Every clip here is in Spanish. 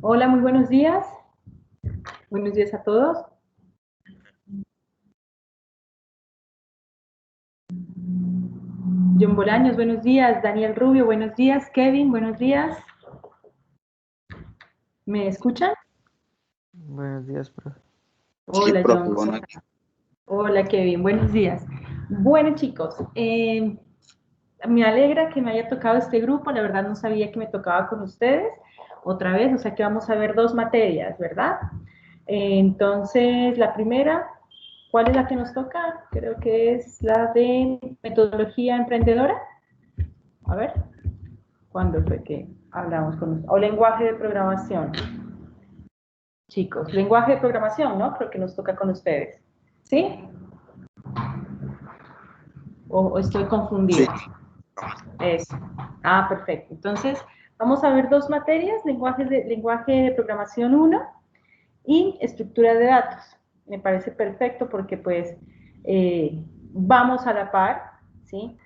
Hola, muy buenos días. Buenos días a todos. John Bolaños, buenos días. Daniel Rubio, buenos días. Kevin, buenos días. ¿Me escuchan? Buenos días, profe. Sí, Hola, profe, John. bueno, Hola, Kevin. Buenos días. Bueno, chicos, me alegra que me haya tocado este grupo. La verdad no sabía que me tocaba con ustedes otra vez. O sea que vamos a ver dos materias, ¿verdad? Entonces, la primera, ¿cuál es la que nos toca? Creo que es la de metodología emprendedora. A ver. ¿Cuándo fue que hablamos con ustedes? O lenguaje de programación. Chicos, lenguaje de programación, ¿no? Creo que nos toca con ustedes. ¿Sí? ¿O estoy sí, confundida? Eso. Ah, perfecto. Entonces, vamos a ver dos materias, lenguaje de programación 1 y estructura de datos. Me parece perfecto porque pues vamos a la par, ¿sí?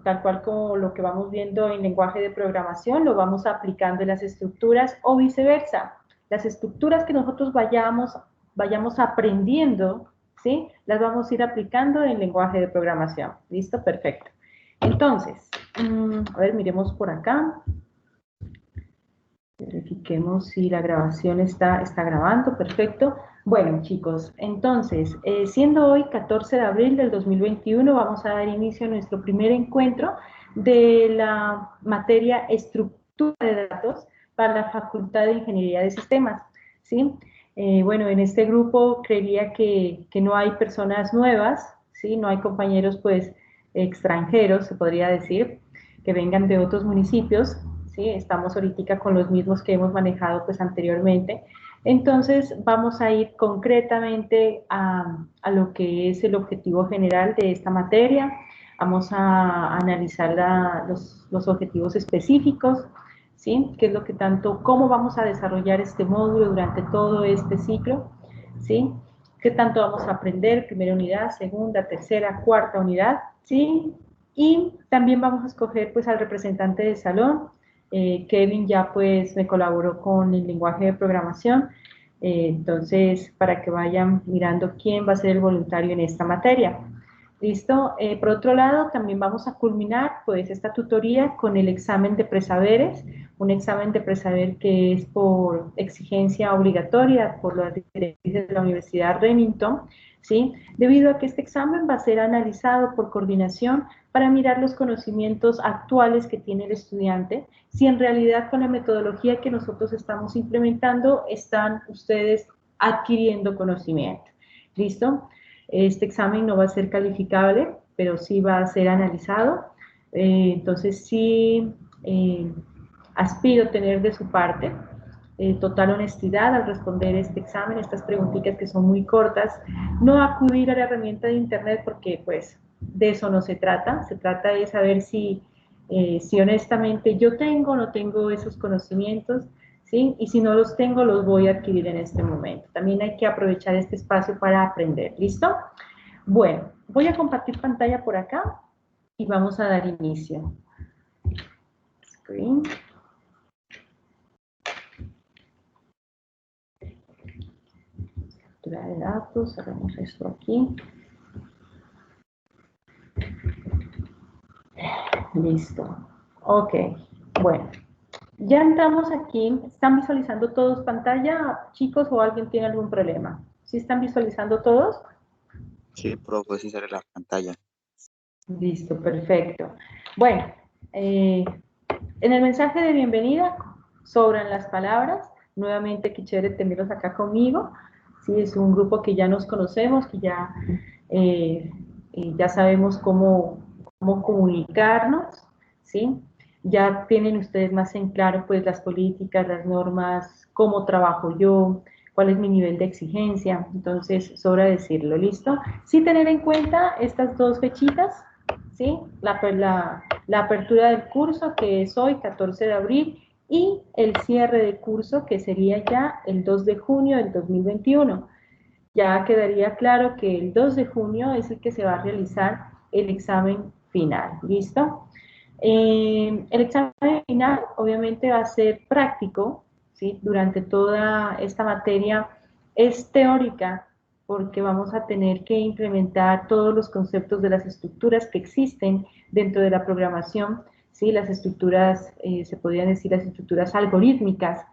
Tal cual como lo que vamos viendo en lenguaje de programación, lo vamos aplicando en las estructuras o viceversa. Las estructuras que nosotros vayamos aprendiendo, ¿sí? Las vamos a ir aplicando en lenguaje de programación. ¿Listo? Perfecto. Entonces, a ver, miremos por acá. Verifiquemos si la grabación está grabando, perfecto. Bueno, chicos, entonces, siendo hoy 14 de abril del 2021, vamos a dar inicio a nuestro primer encuentro de la materia estructura de datos para la Facultad de Ingeniería de Sistemas, ¿sí? Bueno, en este grupo creería que no hay personas nuevas, ¿sí? No hay compañeros, pues, extranjeros, se podría decir, que vengan de otros municipios, ¿sí? Estamos ahorita con los mismos que hemos manejado pues anteriormente. Entonces vamos a ir concretamente a lo que es el objetivo general de esta materia. Vamos a analizar los objetivos específicos, ¿sí? ¿Qué es lo que tanto, cómo vamos a desarrollar este módulo durante todo este ciclo, ¿sí? ¿Qué tanto vamos a aprender? Primera unidad, segunda, tercera, cuarta unidad, ¿sí? Y también vamos a escoger pues al representante del salón. Kevin ya pues me colaboró con el lenguaje de programación, entonces para que vayan mirando quién va a ser el voluntario en esta materia. ¿Listo? Por otro lado, también vamos a culminar pues esta tutoría con el examen de presaberes, un examen de presaber que es por exigencia obligatoria por las directrices de la Universidad Remington, ¿sí? Debido a que este examen va a ser analizado por coordinación para mirar los conocimientos actuales que tiene el estudiante, si en realidad con la metodología que nosotros estamos implementando están ustedes adquiriendo conocimiento. ¿Listo? Este examen no va a ser calificable, pero sí va a ser analizado. Entonces sí aspiro tener de su parte total honestidad al responder este examen, estas preguntitas que son muy cortas, no acudir a la herramienta de internet porque pues de eso no se trata de saber si honestamente yo tengo o no tengo esos conocimientos, ¿sí? Y si no los tengo, los voy a adquirir en este momento. También hay que aprovechar este espacio para aprender, ¿listo? Bueno, voy a compartir pantalla por acá y vamos a dar inicio. Screen. Captura de datos, cerramos esto aquí. Listo. Ok, bueno. Ya entramos aquí. ¿Están visualizando todos pantalla, chicos, o alguien tiene algún problema? ¿Sí están visualizando todos? sí, profe, sí sale la pantalla. Listo, perfecto. Bueno, en el mensaje de bienvenida sobran las palabras. Nuevamente, qué chévere tenerlos acá conmigo. Sí, es un grupo que ya nos conocemos, que ya sabemos cómo comunicarnos, ¿sí? Ya tienen ustedes más en claro pues las políticas, las normas, cómo trabajo yo, cuál es mi nivel de exigencia. Entonces, sobra decirlo, ¿listo? Sí tener en cuenta estas dos fechitas, ¿sí? La apertura del curso, que es hoy, 14 de abril, y el cierre de curso, que sería ya el 2 de junio del 2021. Ya quedaría claro que el 2 de junio es el que se va a realizar el examen final, ¿listo? El examen final obviamente va a ser práctico, ¿sí? Durante toda esta materia es teórica, porque vamos a tener que implementar todos los conceptos de las estructuras que existen dentro de la programación, ¿sí? Las estructuras, se podrían decir las estructuras algorítmicas,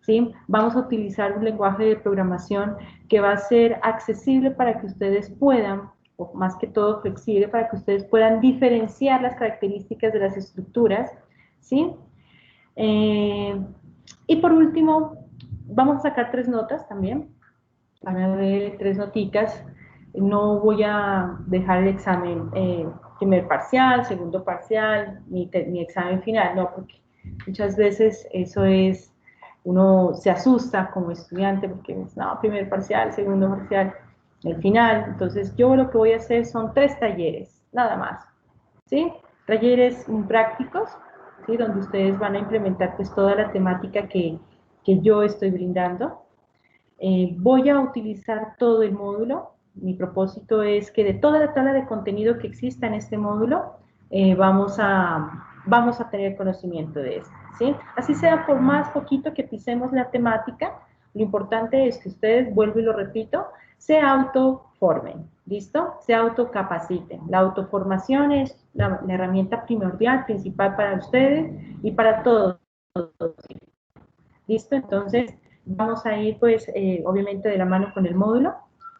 ¿sí? Vamos a utilizar un lenguaje de programación que va a ser accesible para que ustedes puedan, o más que todo flexible, para que ustedes puedan diferenciar las características de las estructuras, ¿sí? Y por último, vamos a sacar 3 notas también. Van a ver 3 noticas. No voy a dejar el examen primer parcial, segundo parcial, ni examen final, no, porque muchas veces eso es, uno se asusta como estudiante porque es, no, primer parcial, segundo parcial, el final. Entonces yo lo que voy a hacer son 3 talleres, nada más, ¿sí? Talleres prácticos, ¿sí? Donde ustedes van a implementar pues toda la temática que yo estoy brindando. Voy a utilizar todo el módulo. Mi propósito es que de toda la tabla de contenido que exista en este módulo, vamos a tener conocimiento de esto, ¿sí? Así sea por más poquito que pisemos la temática, lo importante es que ustedes, vuelvo y lo repito, se autoformen, ¿listo? Se autocapaciten. La autoformación es la herramienta primordial, principal para ustedes y para todos. ¿Listo? Entonces, vamos a ir, pues, obviamente de la mano con el módulo,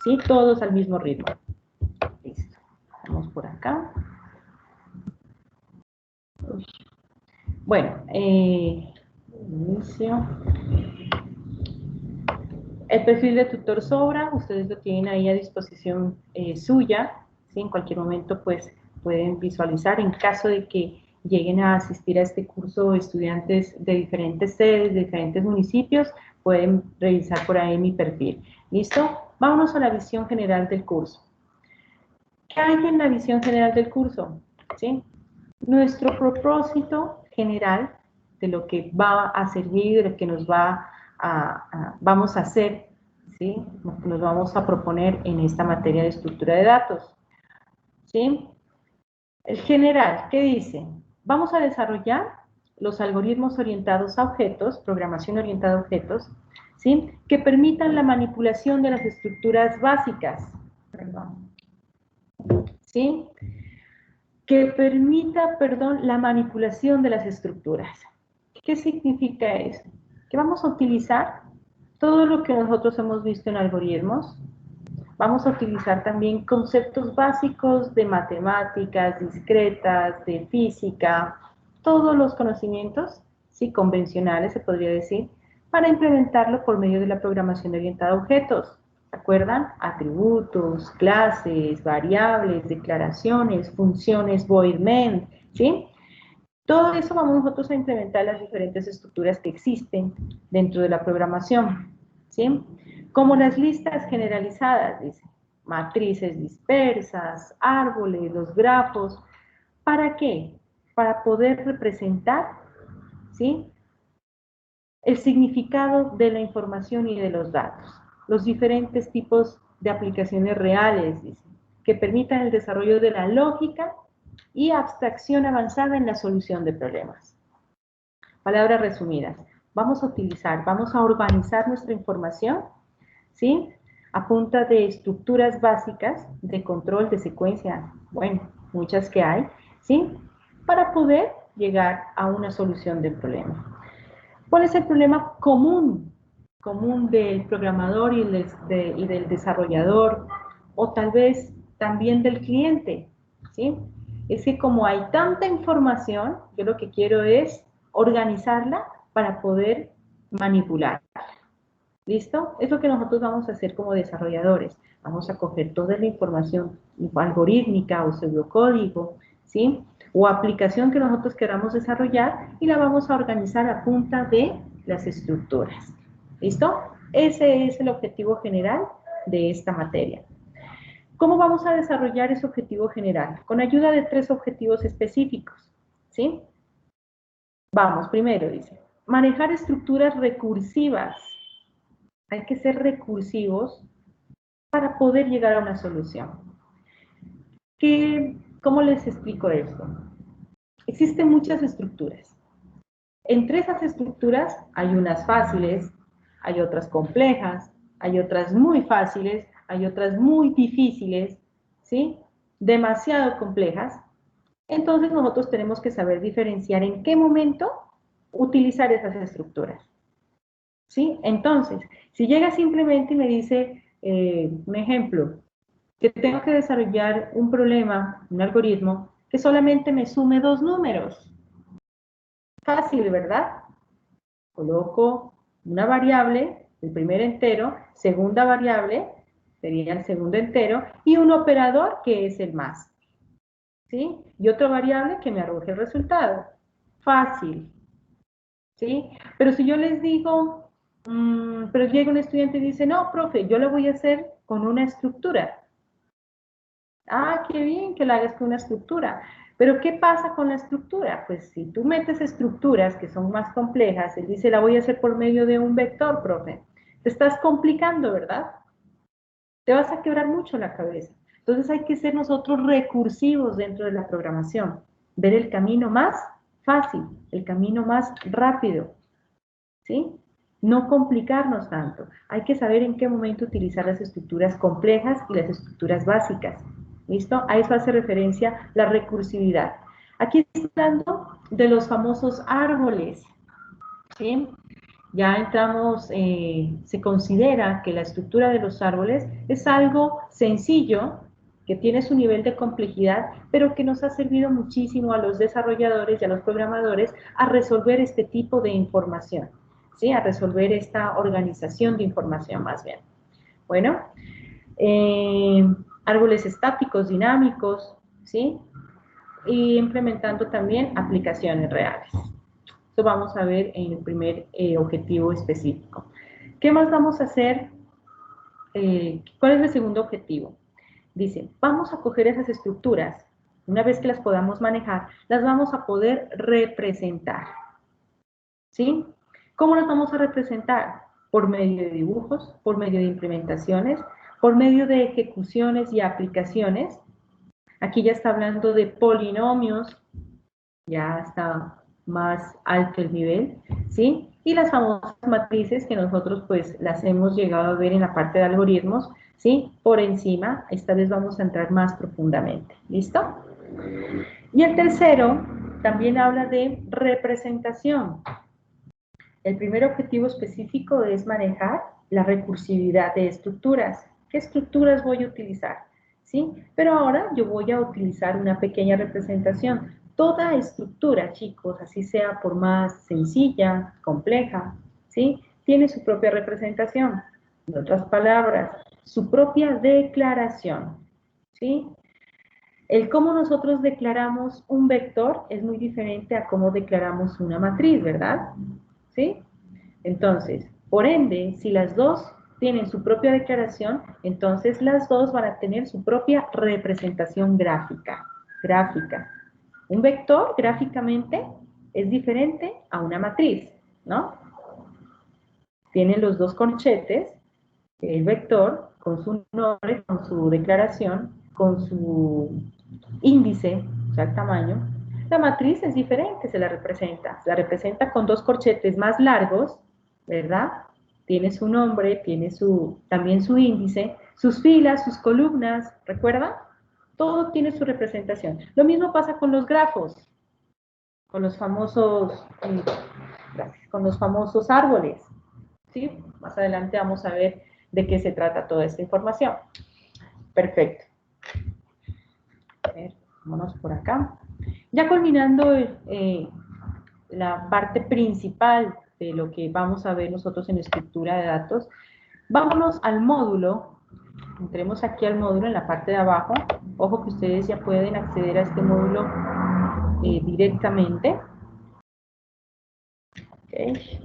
¿sí? Todos al mismo ritmo. Listo. Vamos por acá. Uy. Bueno, inicio. El perfil de tutor sobra, ustedes lo tienen ahí a disposición suya, ¿sí? En cualquier momento, pues, pueden visualizar. En caso de que lleguen a asistir a este curso estudiantes de diferentes sedes, de diferentes municipios, pueden revisar por ahí mi perfil. ¿Listo? Vámonos a la visión general del curso. ¿Qué hay en la visión general del curso? ¿Sí? Nuestro propósito general de lo que va a servir, de lo que nos vamos a hacer, ¿sí? Lo que nos vamos a proponer en esta materia de estructura de datos. ¿Sí? El general, ¿qué dice? Vamos a desarrollar los algoritmos orientados a objetos, programación orientada a objetos, ¿sí? Que permitan la manipulación de las estructuras básicas. Perdón. ¿Sí? Que permita, perdón, la manipulación de las estructuras. ¿Qué significa eso? Que vamos a utilizar todo lo que nosotros hemos visto en algoritmos. Vamos a utilizar también conceptos básicos de matemáticas, discretas, de física, todos los conocimientos, sí, convencionales se podría decir, para implementarlo por medio de la programación orientada a objetos. ¿Se acuerdan? Atributos, clases, variables, declaraciones, funciones, void-main, ¿sí? Todo eso vamos nosotros a implementar las diferentes estructuras que existen dentro de la programación, ¿sí? Como las listas generalizadas, dice, matrices dispersas, árboles, los grafos. ¿Para qué? Para poder representar, ¿sí? El significado de la información y de los datos, los diferentes tipos de aplicaciones reales, dice, que permitan el desarrollo de la lógica y abstracción avanzada en la solución de problemas. Palabras resumidas. Vamos a organizar nuestra información, ¿sí? A punta de estructuras básicas de control, de secuencia, bueno, muchas que hay, ¿sí? Para poder llegar a una solución del problema. ¿Cuál es el problema común del programador y del desarrollador? O tal vez también del cliente, ¿sí? Es que como hay tanta información, yo lo que quiero es organizarla para poder manipular. ¿Listo? Es lo que nosotros vamos a hacer como desarrolladores. Vamos a coger toda la información algorítmica o pseudocódigo, ¿sí? O aplicación que nosotros queramos desarrollar y la vamos a organizar a punta de las estructuras. ¿Listo? Ese es el objetivo general de esta materia. ¿Cómo vamos a desarrollar ese objetivo general? Con ayuda de 3 objetivos específicos, ¿sí? Vamos, primero dice, manejar estructuras recursivas. Hay que ser recursivos para poder llegar a una solución. ¿Cómo les explico esto? Existen muchas estructuras, Entre esas estructuras hay unas fáciles, hay otras complejas, hay otras muy fáciles, hay otras muy difíciles, ¿sí? Demasiado complejas. Entonces nosotros tenemos que saber diferenciar en qué momento utilizar esas estructuras, ¿sí? Entonces, si llega simplemente y me dice, un ejemplo, que tengo que desarrollar un problema, un algoritmo, que solamente me sume 2 números. Fácil, ¿verdad? Coloco una variable, el primer entero, segunda variable, sería el segundo entero, y un operador que es el más, ¿sí? Y otra variable que me arroje el resultado. Fácil, ¿sí? Pero si yo les digo, pero llega un estudiante y dice, no, profe, yo lo voy a hacer con una estructura. Ah, qué bien que lo hagas con una estructura. Pero ¿qué pasa con la estructura? Pues si tú metes estructuras que son más complejas, él dice, la voy a hacer por medio de un vector, profe. Te estás complicando, ¿verdad? Te vas a quebrar mucho la cabeza. Entonces hay que ser nosotros recursivos dentro de la programación. Ver el camino más fácil, el camino más rápido, ¿sí? No complicarnos tanto. Hay que saber en qué momento utilizar las estructuras complejas y las estructuras básicas. ¿Listo? A eso hace referencia la recursividad. Aquí estoy hablando de los famosos árboles, ¿sí? Ya entramos, se considera que la estructura de los árboles es algo sencillo, que tiene su nivel de complejidad, pero que nos ha servido muchísimo a los desarrolladores y a los programadores a resolver este tipo de información, ¿sí? A resolver esta organización de información más bien. Bueno, eh, árboles estáticos, dinámicos, ¿sí? Y implementando también aplicaciones reales. Esto vamos a ver en el primer objetivo específico. ¿Qué más vamos a hacer? ¿Cuál es el segundo objetivo? Dice, vamos a coger esas estructuras, una vez que las podamos manejar, las vamos a poder representar. ¿Sí? ¿Cómo las vamos a representar? Por medio de dibujos, por medio de implementaciones, por medio de ejecuciones y aplicaciones. Aquí ya está hablando de polinomios, ya está más alto el nivel, ¿sí? Y las famosas matrices que nosotros pues las hemos llegado a ver en la parte de algoritmos, ¿sí? Por encima, esta vez vamos a entrar más profundamente, ¿listo? Y el tercero también habla de representación. El primer objetivo específico es manejar la recursividad de estructuras. ¿Qué estructuras voy a utilizar? ¿Sí? Pero ahora yo voy a utilizar una pequeña representación. Toda estructura, chicos, así sea por más sencilla, compleja, ¿sí? Tiene su propia representación. En otras palabras, su propia declaración, ¿sí? El cómo nosotros declaramos un vector es muy diferente a cómo declaramos una matriz, ¿verdad? ¿Sí? Entonces, por ende, si las dos tienen su propia declaración, entonces las dos van a tener su propia representación gráfica. Un vector, gráficamente, es diferente a una matriz, ¿no? Tiene los dos corchetes, el vector, con su nombre, con su declaración, con su índice, o sea, el tamaño. La matriz es diferente, se la representa con dos corchetes más largos, ¿verdad? Tiene su nombre, tiene también su índice, sus filas, sus columnas, ¿recuerdan? Todo tiene su representación. Lo mismo pasa con los grafos, con los famosos, con los famosos árboles, ¿sí? Más adelante vamos a ver de qué se trata toda esta información. Perfecto. A ver, vámonos por acá. Ya culminando la parte principal de lo que vamos a ver nosotros en estructura de datos, vámonos al módulo. Entremos aquí al módulo en la parte de abajo. Ojo que ustedes ya pueden acceder a este módulo directamente. Okay.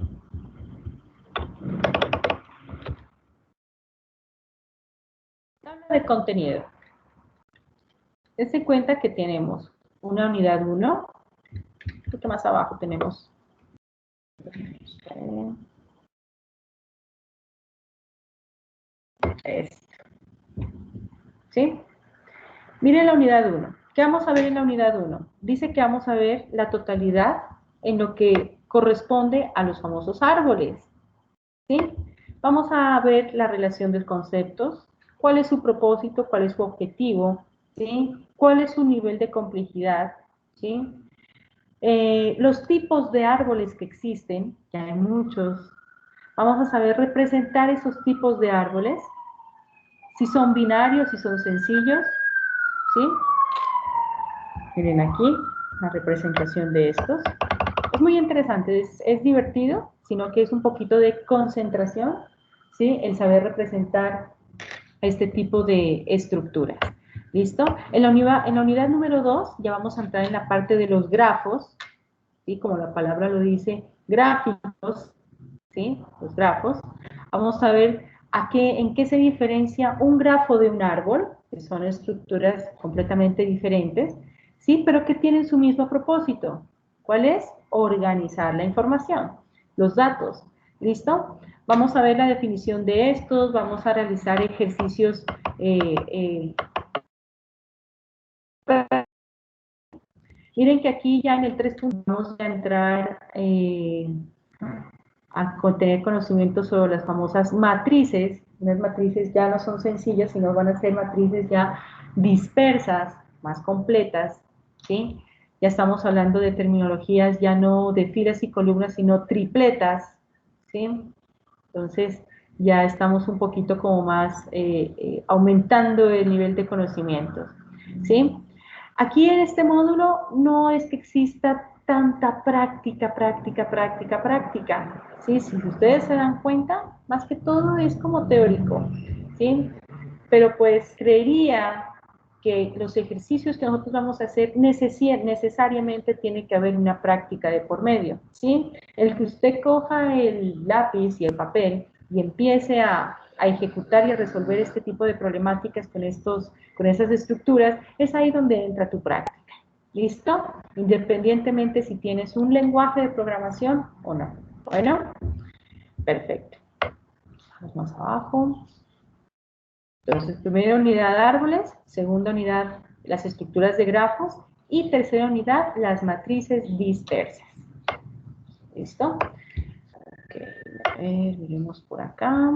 Tabla de contenido. Dense cuenta que tenemos una unidad 1. Un poquito más abajo tenemos esto. ¿Sí? Miren la unidad 1. ¿Qué vamos a ver en la unidad 1? Dice que vamos a ver la totalidad en lo que corresponde a los famosos árboles, ¿sí? Vamos a ver la relación de conceptos, cuál es su propósito, cuál es su objetivo, ¿sí? Cuál es su nivel de complejidad, ¿sí? Los tipos de árboles que existen, que hay muchos, vamos a saber representar esos tipos de árboles, si son binarios, si son sencillos, ¿sí? Miren aquí la representación de estos. Es muy interesante, es divertido, sino que es un poquito de concentración, ¿sí? El saber representar este tipo de estructuras. ¿Listo? En la unidad número 2 ya vamos a entrar en la parte de los grafos, ¿sí? Como la palabra lo dice, gráficos, ¿sí? Los grafos. Vamos a ver en qué se diferencia un grafo de un árbol, que son estructuras completamente diferentes, ¿sí? Pero que tienen su mismo propósito. ¿Cuál es? Organizar la información, los datos. ¿Listo? Vamos a ver la definición de estos, vamos a realizar ejercicios miren que aquí ya en el 3 vamos a entrar a tener conocimiento sobre las famosas matrices. Unas matrices ya no son sencillas, sino van a ser matrices ya dispersas, más completas, ¿sí? Ya estamos hablando de terminologías ya no de filas y columnas, sino tripletas, ¿sí? Entonces, ya estamos un poquito como más aumentando el nivel de conocimientos, ¿sí? Aquí en este módulo no es que exista tanta práctica, ¿sí? Si ustedes se dan cuenta, más que todo es como teórico, ¿sí? Pero pues creería que los ejercicios que nosotros vamos a hacer necesariamente tiene que haber una práctica de por medio, ¿sí? El que usted coja el lápiz y el papel y empiece a ejecutar y a resolver este tipo de problemáticas con esas estructuras, es ahí donde entra tu práctica. ¿Listo? Independientemente si tienes un lenguaje de programación o no. Bueno, perfecto. Vamos más abajo. Entonces, primera unidad árboles, segunda unidad las estructuras de grafos y tercera unidad las matrices dispersas. ¿Listo? Ok, a ver, miremos por acá.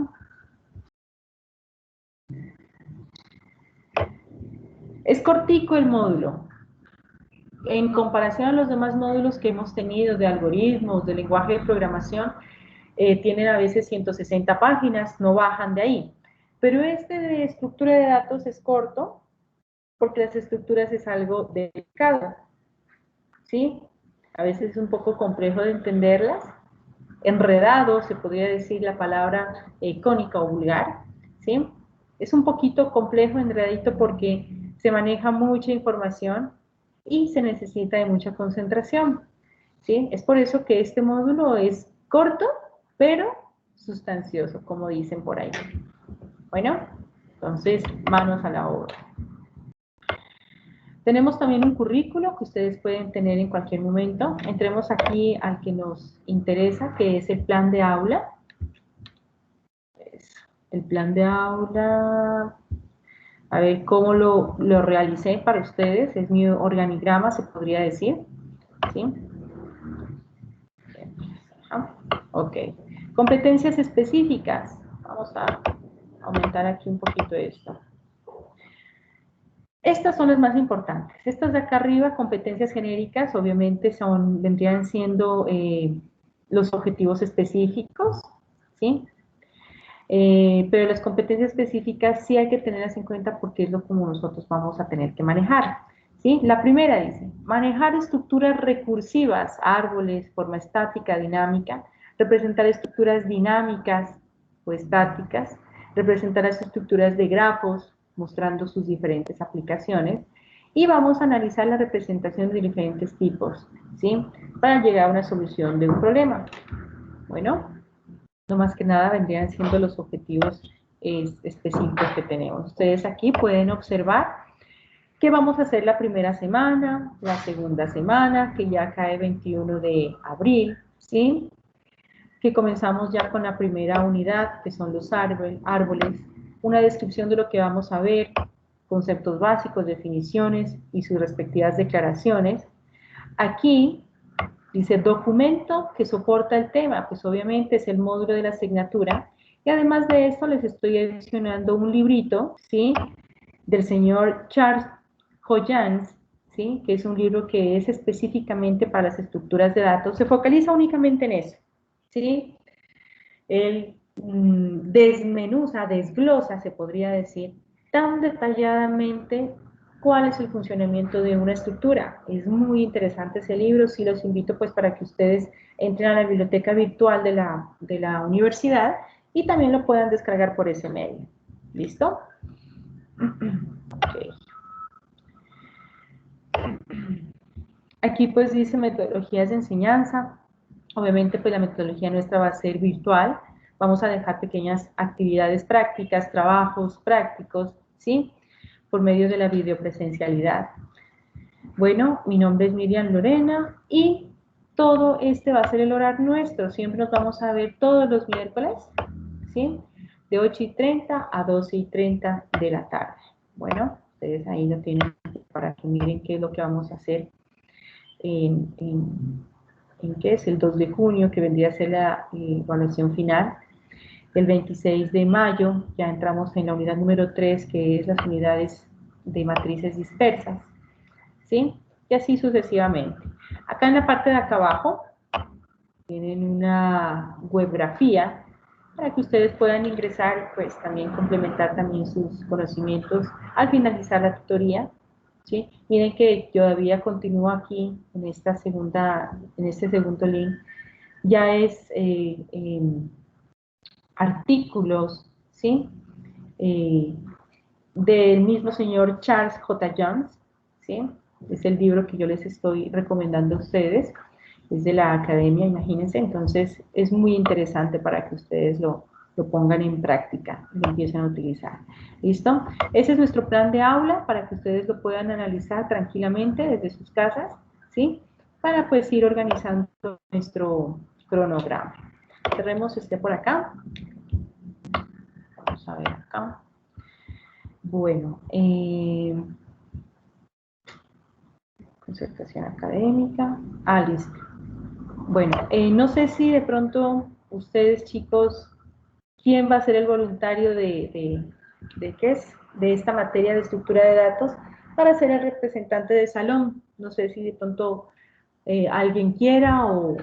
Es cortico el módulo. En comparación a los demás módulos que hemos tenido de algoritmos, de lenguaje de programación, tienen a veces 160 páginas, no bajan de ahí. Pero este de estructura de datos es corto, porque las estructuras es algo delicado, ¿sí? A veces es un poco complejo de entenderlas, enredado, se podría decir la palabra cónica o vulgar, ¿sí? Es un poquito complejo, enredadito, porque se maneja mucha información y se necesita de mucha concentración, ¿sí? Es por eso que este módulo es corto, pero sustancioso, como dicen por ahí. Bueno, entonces, manos a la obra. Tenemos también un currículo que ustedes pueden tener en cualquier momento. Entremos aquí al que nos interesa, que es el plan de aula. El plan de aula, a ver cómo lo realicé para ustedes. Es mi organigrama, se podría decir. ¿Sí? Ok. Competencias específicas. Vamos a aumentar aquí un poquito esto. Estas son las más importantes. Estas de acá arriba, competencias genéricas, obviamente vendrían siendo los objetivos específicos, ¿sí? Pero las competencias específicas sí hay que tenerlas en cuenta porque es lo como nosotros vamos a tener que manejar, ¿sí? La primera dice, manejar estructuras recursivas, árboles, forma estática, dinámica, representar estructuras dinámicas o estáticas, representar las estructuras de grafos, mostrando sus diferentes aplicaciones, y vamos a analizar la representación de diferentes tipos, ¿sí? Para llegar a una solución de un problema. Bueno, no más que nada vendrían siendo los objetivos específicos que tenemos. Ustedes aquí pueden observar que vamos a hacer la primera semana, la segunda semana, que ya cae 21 de abril, ¿sí? Que comenzamos ya con la primera unidad, que son los árboles, una descripción de lo que vamos a ver, conceptos básicos, definiciones y sus respectivas declaraciones. Aquí Dice documento que soporta el tema, pues obviamente es el módulo de la asignatura. Y además de esto les estoy adicionando un librito, ¿sí? Del señor Charles Joyans, ¿sí? Que es un libro que es específicamente para las estructuras de datos, se focaliza únicamente en eso, ¿sí? Él desmenuza, desglosa, se podría decir, tan detalladamente cuál es el funcionamiento de una estructura. Es muy interesante ese libro, sí los invito pues para que ustedes entren a la biblioteca virtual de la universidad y también lo puedan descargar por ese medio. ¿Listo? Okay. Aquí pues dice metodologías de enseñanza. Obviamente pues la metodología nuestra va a ser virtual. Vamos a dejar pequeñas actividades prácticas, trabajos prácticos, ¿sí? Por medio de la videopresencialidad. Bueno, mi nombre es Miriam Lorena y todo este va a ser el horario nuestro. Siempre nos vamos a ver todos los miércoles, ¿sí? De 8:30 a 12:30 de la tarde. Bueno, ustedes ahí lo tienen para que miren qué es lo que vamos a hacer en qué es el 2 de junio, que vendría a ser la evaluación final. El 26 de mayo ya entramos en la unidad número 3, que es las unidades de matrices dispersas, ¿sí? Y así sucesivamente. Acá en la parte de acá abajo tienen una webgrafía para que ustedes puedan ingresar, pues también complementar también sus conocimientos al finalizar la tutoría, ¿sí? Miren que todavía continúo aquí en esta en este segundo link, ya es artículos, ¿sí? Del mismo señor Charles J. Jones, ¿sí? Es el libro que yo les estoy recomendando a ustedes, es de la academia, imagínense, entonces es muy interesante para que ustedes lo pongan en práctica, lo empiecen a utilizar. ¿Listo? Ese es nuestro plan de aula para que ustedes lo puedan analizar tranquilamente desde sus casas, ¿sí? Para pues ir organizando nuestro cronograma. Cerremos este por acá. Vamos a ver acá. Bueno, concertación académica. Ah, listo. Bueno, no sé si de pronto ustedes, chicos, ¿quién va a ser el voluntario de qué es? De esta materia de estructura de datos para ser el representante de salón. No sé si de pronto alguien quiera o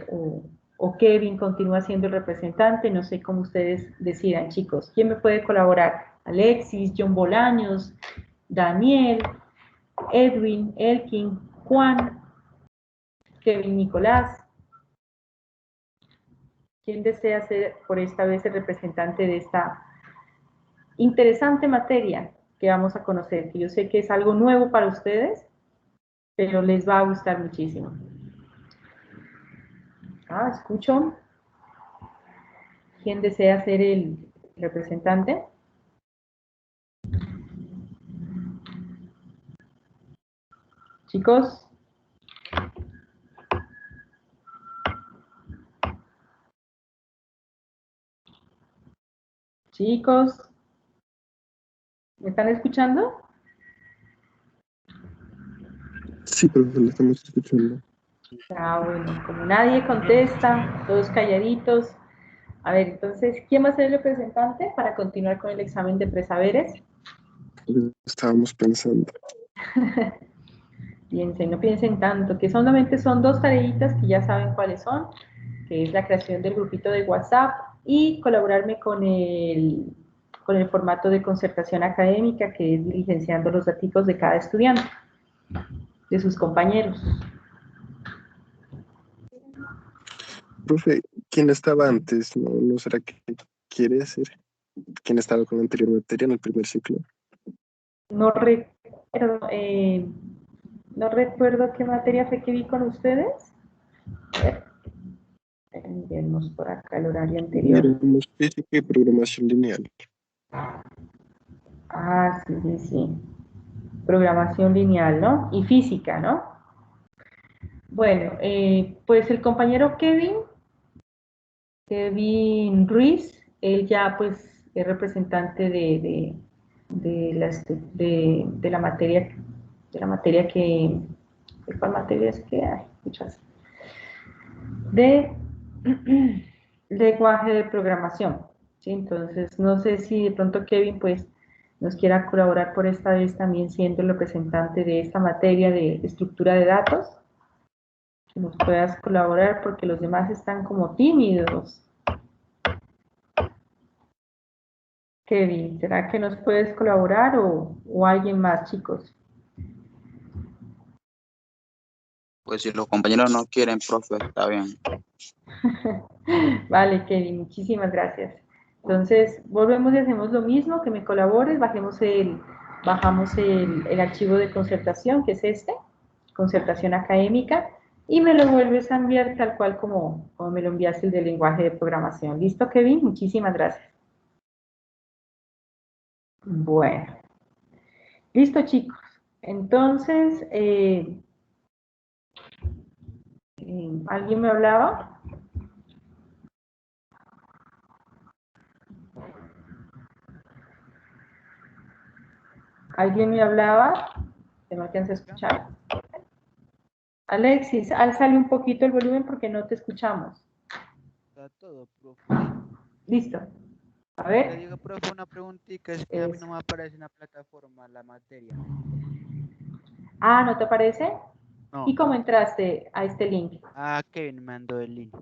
Kevin continúa siendo el representante, no sé cómo ustedes decidan, chicos. ¿Quién me puede colaborar? Alexis, John Bolaños, Daniel, Edwin, Elkin, Juan, Kevin Nicolás. ¿Quién desea ser por esta vez el representante de esta interesante materia que vamos a conocer? Que yo sé que es algo nuevo para ustedes, pero les va a gustar muchísimo. Ah, ¿escucho? ¿Quién desea ser el representante? Chicos. Chicos. ¿Me están escuchando? Sí, profe, lo estamos escuchando. Ah, bueno, como nadie contesta, todos calladitos. A ver, entonces, ¿quién va a ser el representante para continuar con el examen de presaberes? Lo estábamos pensando. Piensen, no piensen tanto, que solamente son dos tareitas que ya saben cuáles son, que es la creación del grupito de WhatsApp y colaborarme con el formato de concertación académica, que es diligenciando los datos de cada estudiante, de sus compañeros. Profe, ¿quién estaba antes? ¿No será que quiere decir? ¿Quién estaba con la anterior materia en el primer ciclo? No recuerdo, no recuerdo qué materia fue que vi con ustedes. A ver, miremos por acá el horario anterior. Miramos física y programación lineal. Ah, sí, sí, sí. Programación lineal, ¿no? Y física, ¿no? Bueno, pues el compañero Kevin Ruiz, él ya pues es representante de la materia que, ¿cuál materia es que hay? Muchas. de lenguaje de programación. ¿Sí? Entonces, no sé si de pronto Kevin pues nos quiera colaborar por esta vez también siendo el representante de esta materia de estructura de datos, que nos puedas colaborar porque los demás están como tímidos. Kevin, ¿será que nos puedes colaborar o alguien más, chicos? Pues si los compañeros no quieren, profe, está bien. Vale, Kevin, muchísimas gracias. Entonces, volvemos y hacemos lo mismo, que me colabores, bajamos el archivo de concertación, que es este, concertación académica, y me lo vuelves a enviar tal cual como me lo enviaste el del lenguaje de programación. ¿Listo, Kevin? Muchísimas gracias. Bueno, listo, chicos. Entonces, ¿alguien me hablaba? ¿Alguien me hablaba? ¿Se me alcanza a escuchar? Alexis, álzale un poquito el volumen porque no te escuchamos. Está todo, profe. Listo. A Le ver. digo, profe, una preguntita, es que a mí no me aparece en la plataforma la materia. Ah, ¿no te aparece? No. ¿Y cómo entraste a este link? Ah, Kevin me mandó el link.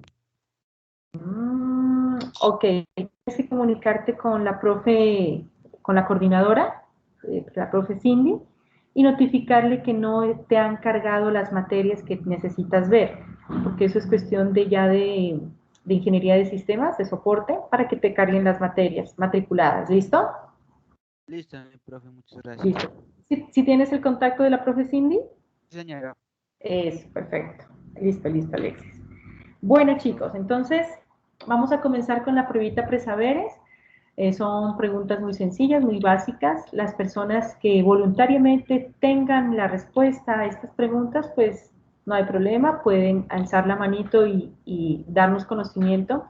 Ok, tienes que comunicarte con la profe, con la coordinadora, la profe Cindy, y notificarle que no te han cargado las materias que necesitas ver, porque eso es cuestión de ingeniería de sistemas, de soporte, para que te carguen las materias matriculadas. ¿Listo? Listo, profe, muchas gracias. Listo. ¿Si tienes el contacto de la profe Cindy? Señora. Eso, perfecto. Listo, listo, Alexis. Bueno, chicos, entonces vamos a comenzar con la pruebita presaberes. Son preguntas muy sencillas, muy básicas. Las personas que voluntariamente tengan la respuesta a estas preguntas, pues no hay problema, pueden alzar la manito y darnos conocimiento.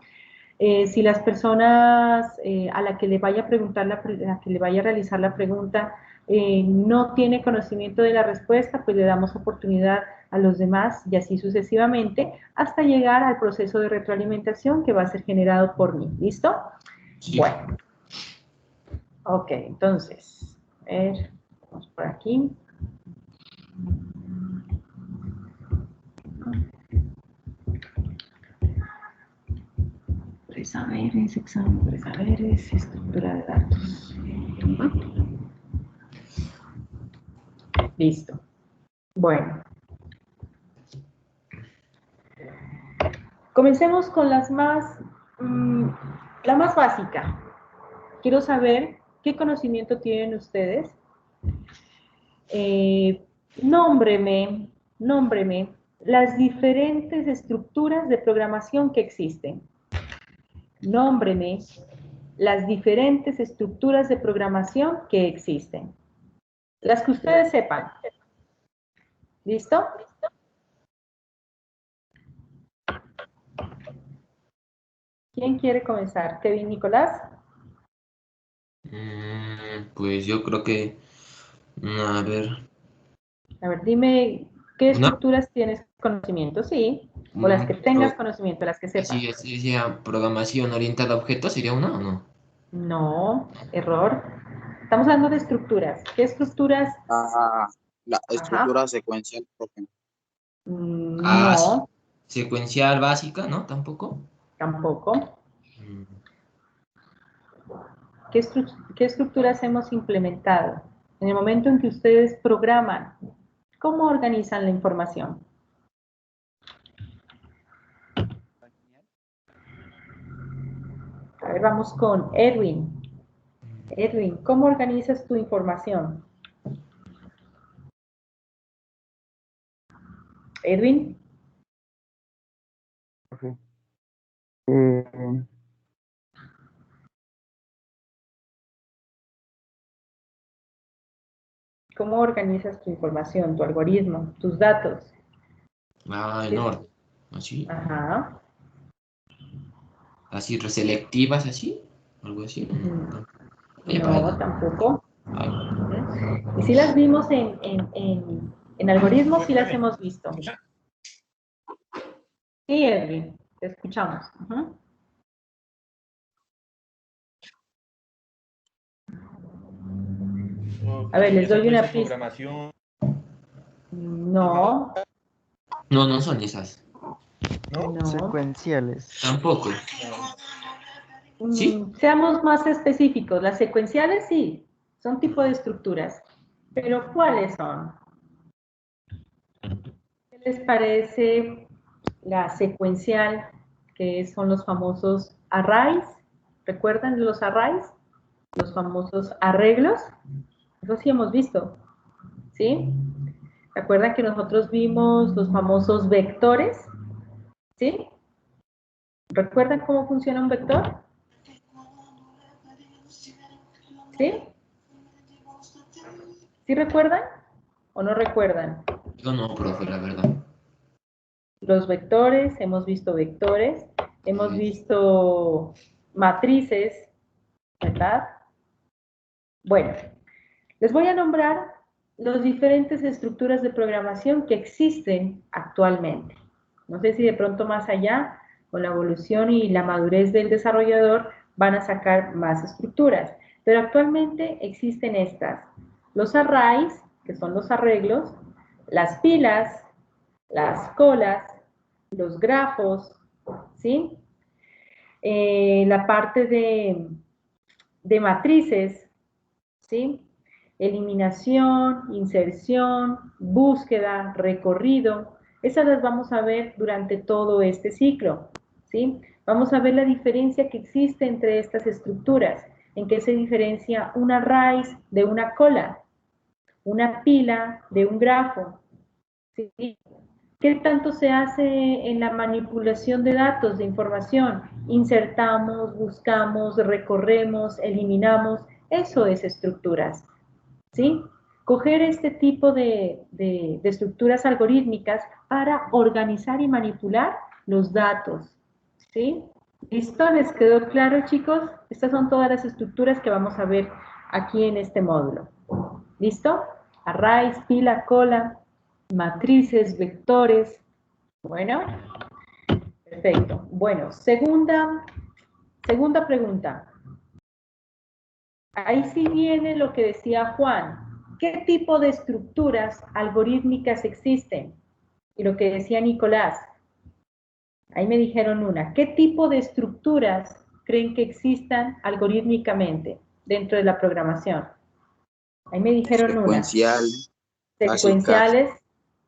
Si las personas a la que le vaya a preguntar, a que le vaya a realizar la pregunta, no tiene conocimiento de la respuesta, pues le damos oportunidad a los demás y así sucesivamente hasta llegar al proceso de retroalimentación que va a ser generado por mí. ¿Listo? Sí. Bueno. Ok, entonces, a ver, vamos por aquí. Presaberes, examen, presaberes, estructura de datos. Listo. Bueno. Comencemos con la más básica. Quiero saber qué conocimiento tienen ustedes. Nómbreme las diferentes estructuras de programación que existen. Nómbreme las diferentes estructuras de programación que existen. Las que ustedes sepan. ¿Listo? ¿Quién quiere comenzar? ¿Kevin, Nicolás? Pues yo creo que, a ver, A ver, dime, ¿qué una, estructuras tienes conocimiento? Sí, o las que tengas conocimiento, las que sepas. así sea programación orientada a objetos, ¿sería una o no? No, error. Estamos hablando de estructuras. ¿Qué estructuras? Ah, la Ajá. estructura secuencial, profe. No, Secuencial básica, ¿no? Tampoco. tampoco. Mm, ¿Qué estructuras hemos implementado? En el momento en que ustedes programan, ¿cómo organizan la información? A ver, vamos con Edwin. Edwin, ¿cómo organizas tu información? Edwin. Profe. ¿Cómo organizas tu información, tu algoritmo, tus datos? en orden. Así. Ajá. Así, reselectivas, así. Algo así. No, tampoco. Ay, Y si las vimos en algoritmos, sí las hemos visto. Sí, Edwin, te escuchamos. A ver, les doy una pista. Programación. No, No, no son esas. no. Secuenciales. Tampoco. ¿Sí? Seamos más específicos. Las secuenciales sí, son tipo de estructuras. Pero ¿cuáles son? ¿Qué les parece la secuencial, que son los famosos arrays? ¿Recuerdan los arrays? Los famosos arreglos. Eso sí hemos visto, ¿sí? ¿Recuerdan que nosotros vimos los famosos vectores? ¿Sí? ¿Recuerdan cómo funciona un vector? ¿Sí? ¿Sí recuerdan o no recuerdan? Yo no, profe, la verdad. Los vectores, hemos visto matrices, ¿verdad? Bueno, les voy a nombrar las diferentes estructuras de programación que existen actualmente. No sé si de pronto más allá, con la evolución y la madurez del desarrollador, van a sacar más estructuras. Pero actualmente existen estas. Los arrays, que son los arreglos, las pilas, las colas, los grafos, ¿sí? La parte de matrices, ¿sí? Eliminación, inserción, búsqueda, recorrido. Esas las vamos a ver durante todo este ciclo, ¿sí? Vamos a ver la diferencia que existe entre estas estructuras, en qué se diferencia una raíz de una cola, una pila de un grafo, ¿sí? ¿Qué tanto se hace en la manipulación de datos, de información? Insertamos, buscamos, recorremos, eliminamos. Eso es estructuras, ¿sí? Coger este tipo de estructuras algorítmicas para organizar y manipular los datos, ¿sí? ¿Listo? ¿Les quedó claro, chicos? Estas son todas las estructuras que vamos a ver aquí en este módulo. ¿Listo? Arrays, pila, cola, matrices, vectores. Bueno, perfecto. Bueno, segunda pregunta. Ahí sí viene lo que decía Juan. ¿Qué tipo de estructuras algorítmicas existen? Y lo que decía Nicolás. Ahí me dijeron una. ¿Qué tipo de estructuras creen que existan algorítmicamente dentro de la programación? Ahí me dijeron una. Secuenciales,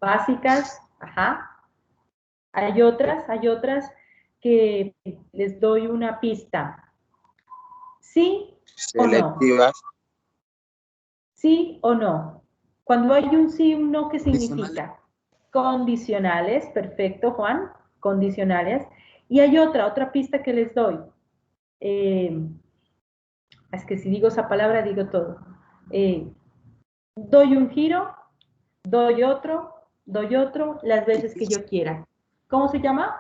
básicas, ajá. Hay otras que les doy una pista. ¿Sí selectivas. o no? ¿Sí o no? Cuando hay un sí y un no, ¿qué significa? Condicionales, perfecto, Juan, condicionales. Y hay otra pista que les doy. Es que si digo esa palabra, digo todo. Doy un giro, doy otro, las veces que yo quiera. ¿Cómo se llama?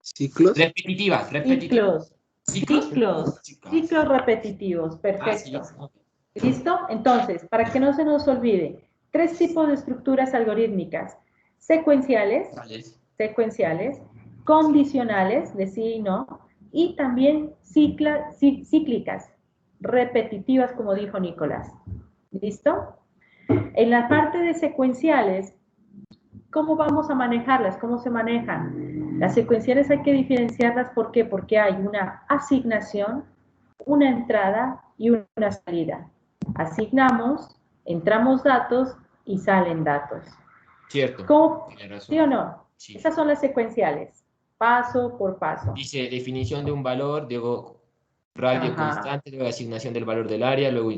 Ciclos. Repetitivas. Ciclos repetitivos, perfecto. ¿Listo? Entonces, para que no se nos olvide, 3 tipos de estructuras algorítmicas. Secuenciales, condicionales, de sí y no, y también cíclicas, repetitivas, como dijo Nicolás. ¿Listo? En la parte de secuenciales, ¿cómo vamos a manejarlas? ¿Cómo se manejan? Las secuenciales hay que diferenciarlas, ¿por qué? Porque hay una asignación, una entrada y una salida. Asignamos, entramos datos y salen datos. Cierto. ¿Cómo? Tiene razón. ¿Sí o no? Sí. Esas son las secuenciales, paso por paso. Dice definición de un valor, luego radio constante, luego asignación del valor del área, luego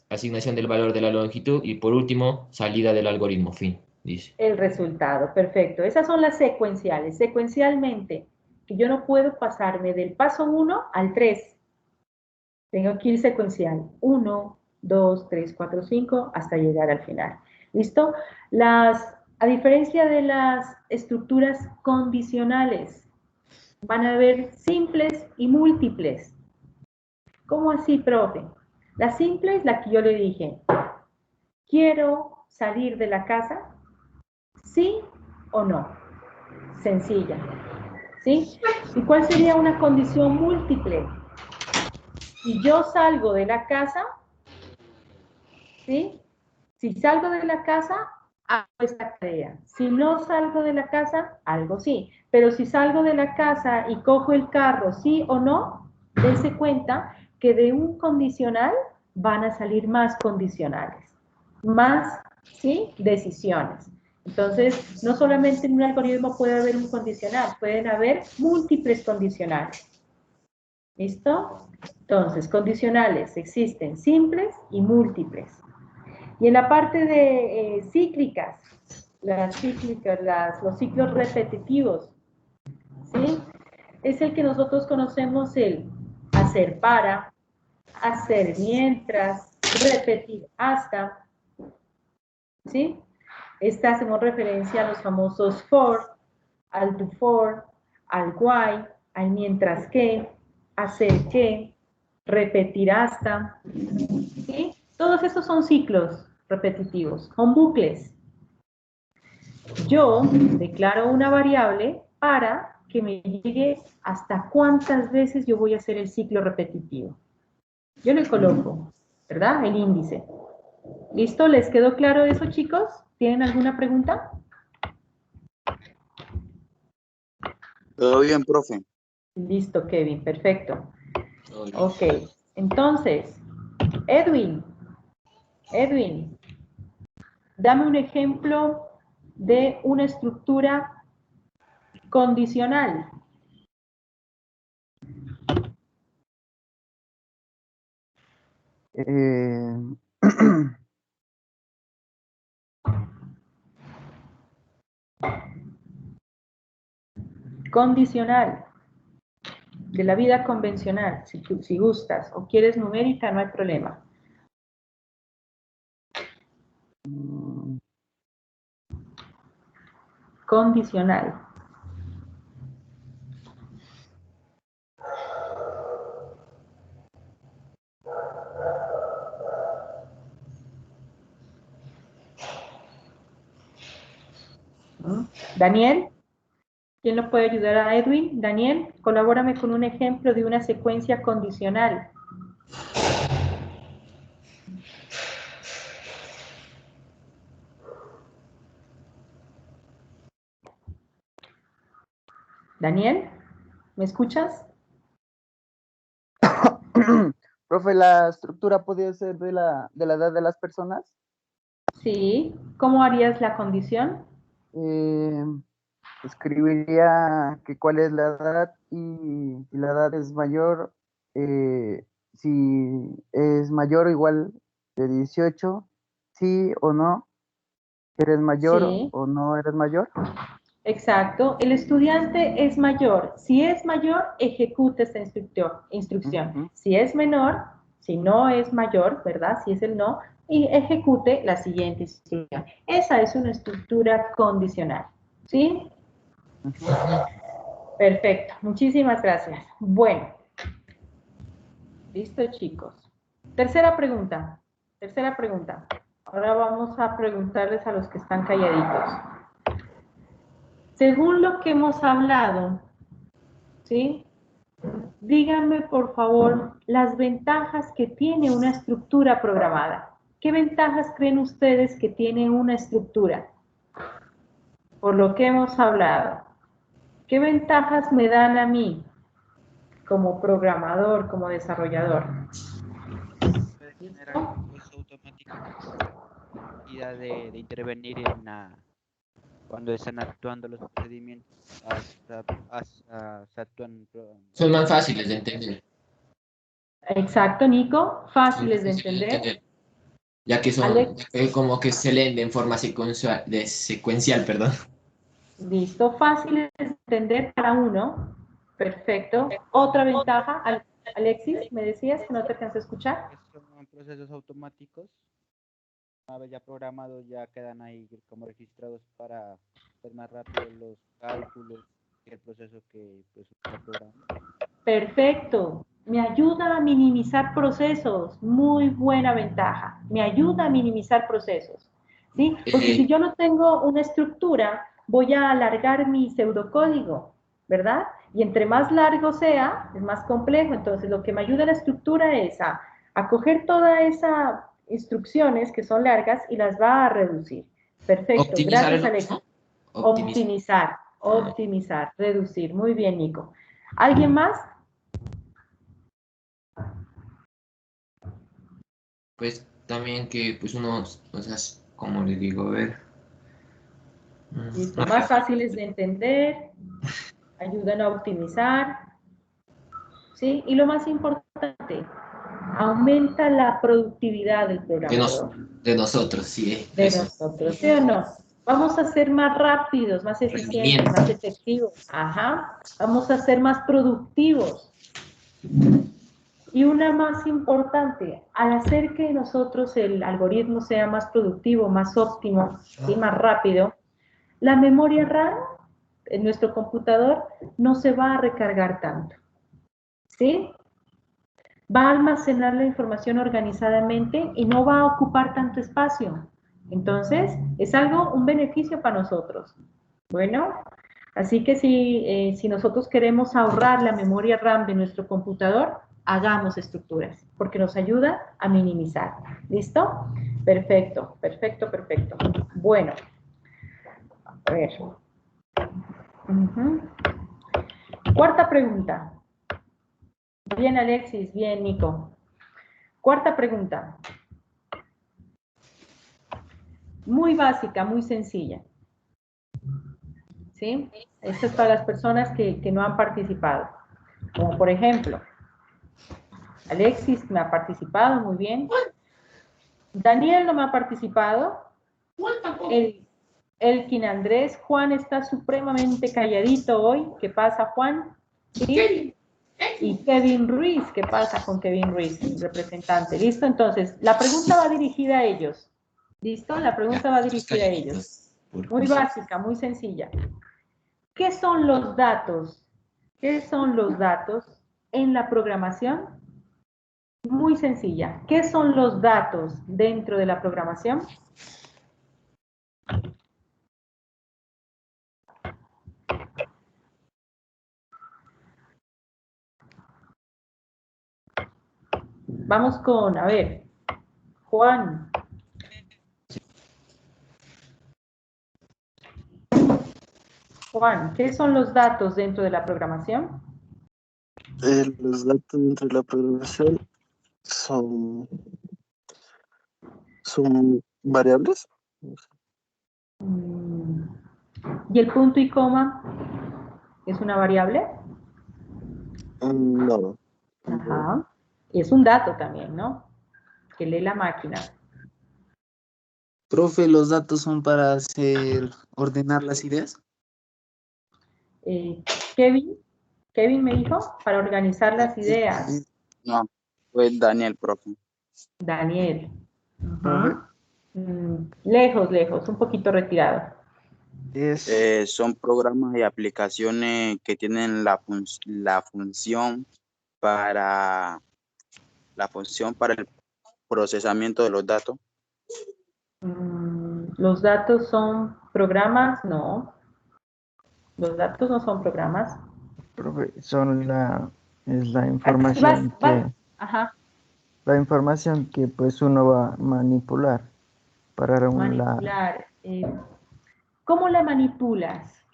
asignación del valor de la longitud y por último salida del algoritmo, fin, dice. El resultado, perfecto. Esas son las secuenciales. Secuencialmente, que yo no puedo pasarme del paso 1 al 3. Tengo que ir secuencial. 1, 2, 3, 4, 5, hasta llegar al final. ¿Listo? A diferencia de las estructuras condicionales, van a haber simples y múltiples. ¿Cómo así, profe? La simple es la que yo le dije. Quiero salir de la casa, ¿sí o no? sencilla, ¿sí? ¿Y cuál sería una condición múltiple? Si yo salgo de la casa, ¿sí? Si salgo de la casa, hago esta tarea. Si no salgo de la casa, algo sí. Pero si salgo de la casa y cojo el carro, sí o no, dense cuenta que de un condicional van a salir más condicionales, más, ¿sí? Decisiones. Entonces, no solamente en un algoritmo puede haber un condicional, pueden haber múltiples condicionales. ¿Listo? Entonces, condicionales existen simples y múltiples. Y en la parte de cíclicas, los ciclos repetitivos, ¿sí? Es el que nosotros conocemos el hacer para, hacer mientras, repetir hasta, ¿sí? Esta hacemos referencia a los famosos for, al before, al why, al mientras que, hacer que, repetir hasta, ¿sí? Todos estos son ciclos repetitivos, son bucles. Yo declaro una variable para que me llegue hasta cuántas veces yo voy a hacer el ciclo repetitivo. Yo le coloco, ¿verdad? El índice. ¿Listo? ¿Les quedó claro eso, chicos? ¿Tienen alguna pregunta? Todo bien, profe. Listo, Kevin, perfecto. Ok, entonces, Edwin, dame un ejemplo de una estructura condicional. Condicional, de la vida convencional, si gustas, o quieres numérica, no hay problema. Condicional. Daniel, ¿quién nos puede ayudar a Edwin? Daniel, colabórame con un ejemplo de una secuencia condicional. Daniel, ¿me escuchas? Profe, ¿la estructura podría ser de la edad de las personas? Sí. ¿Cómo harías la condición? Escribiría que cuál es la edad y si la edad es mayor, si es mayor o igual de 18, sí o no, ¿eres mayor Sí. o no eres mayor? Exacto. El estudiante es mayor. Si es mayor, ejecute esta instrucción. Si es menor, si no es mayor, ¿verdad? Si es el no, y ejecute la siguiente instrucción. Esa es una estructura condicional. ¿Sí? Perfecto. Muchísimas gracias. Bueno. Listo, chicos. Tercera pregunta. Ahora vamos a preguntarles a los que están calladitos. Según lo que hemos hablado, ¿sí? Díganme, por favor, las ventajas que tiene una estructura programada. ¿Qué ventajas creen ustedes que tiene una estructura? Por lo que hemos hablado. ¿Qué ventajas me dan a mí como programador, como desarrollador? Puede generar un proceso automático de intervenir en cuando están actuando los procedimientos, se actúan. Son más fáciles de entender. Exacto, Nico, fáciles de entender. Ya que son Alex. como que se leen de forma secuencial, perdón. Listo, fáciles de entender para uno. Perfecto. Otra ventaja, Alexis, me decías que no te alcancé a escuchar. Son procesos automáticos. Una vez ya programados, ya quedan ahí como registrados para hacer más rápido los cálculos y el proceso que pues, está programado. Perfecto. Me ayuda a minimizar procesos. Muy buena ventaja. Me ayuda a minimizar procesos. ¿Sí? Porque si yo no tengo una estructura, voy a alargar mi pseudocódigo, ¿verdad? Y entre más largo sea, es más complejo. Entonces, lo que me ayuda a la estructura es a coger todas esas instrucciones que son largas y las va a reducir. Perfecto. Optimizar Gracias, es lo Alex. mismo. Optimizar, reducir. Muy bien, Nico. ¿Alguien más? Pues también que pues uno, o sea, como les digo, a ver. Listo. Más fáciles de entender, ayudan a optimizar, ¿sí? Y lo más importante, aumenta la productividad del programador. De nosotros, sí, De eso. nosotros, ¿sí o no? Vamos a ser más rápidos, más eficientes, Rendimiento. más efectivos. Ajá. Vamos a ser más productivos. Y una más importante, al hacer que nosotros el algoritmo sea más productivo, más óptimo, ¿sí? Más rápido, la memoria RAM en nuestro computador no se va a recargar tanto, ¿sí? Va a almacenar la información organizadamente y no va a ocupar tanto espacio. Entonces, es un beneficio para nosotros. Bueno, así que si nosotros queremos ahorrar la memoria RAM de nuestro computador, hagamos estructuras, porque nos ayuda a minimizar. ¿Listo? Perfecto, perfecto, perfecto. Bueno, a ver. Cuarta pregunta. Bien, Alexis, bien, Nico. Cuarta pregunta. Muy básica, muy sencilla. ¿Sí? Esto es para las personas que no han participado. Como por ejemplo, Alexis me ha participado, muy bien. Daniel no me ha participado. Elkin Andrés. Juan está supremamente calladito hoy. ¿Qué pasa, Juan? ¿Sí? Y Kevin Ruiz. ¿Qué pasa con Kevin Ruiz, el representante? ¿Listo? Entonces, la pregunta va dirigida a ellos. ¿Listo? La pregunta va dirigida a ellos. Muy básica, muy sencilla. ¿Qué son los datos? ¿Qué son los datos en la programación? Muy sencilla. ¿Qué son los datos dentro de la programación? Vamos con, a ver, Juan. Juan, ¿qué son los datos dentro de la programación? Los datos dentro de la programación son variables. ¿Y el punto y coma es una variable? No. Ajá. Y es un dato también, ¿no? Que lee la máquina. Profe, ¿los datos son para ordenar las ideas? Kevin me dijo, para organizar las ideas. No, fue Daniel, profe. Daniel. Lejos, un poquito retirado. Son programas y aplicaciones que tienen la función para el procesamiento de los datos. ¿Los datos son programas? No. Los datos no son programas. Profe, es la información Ajá. la información que pues uno va a manipular para Manipular. ¿Cómo la manipulas?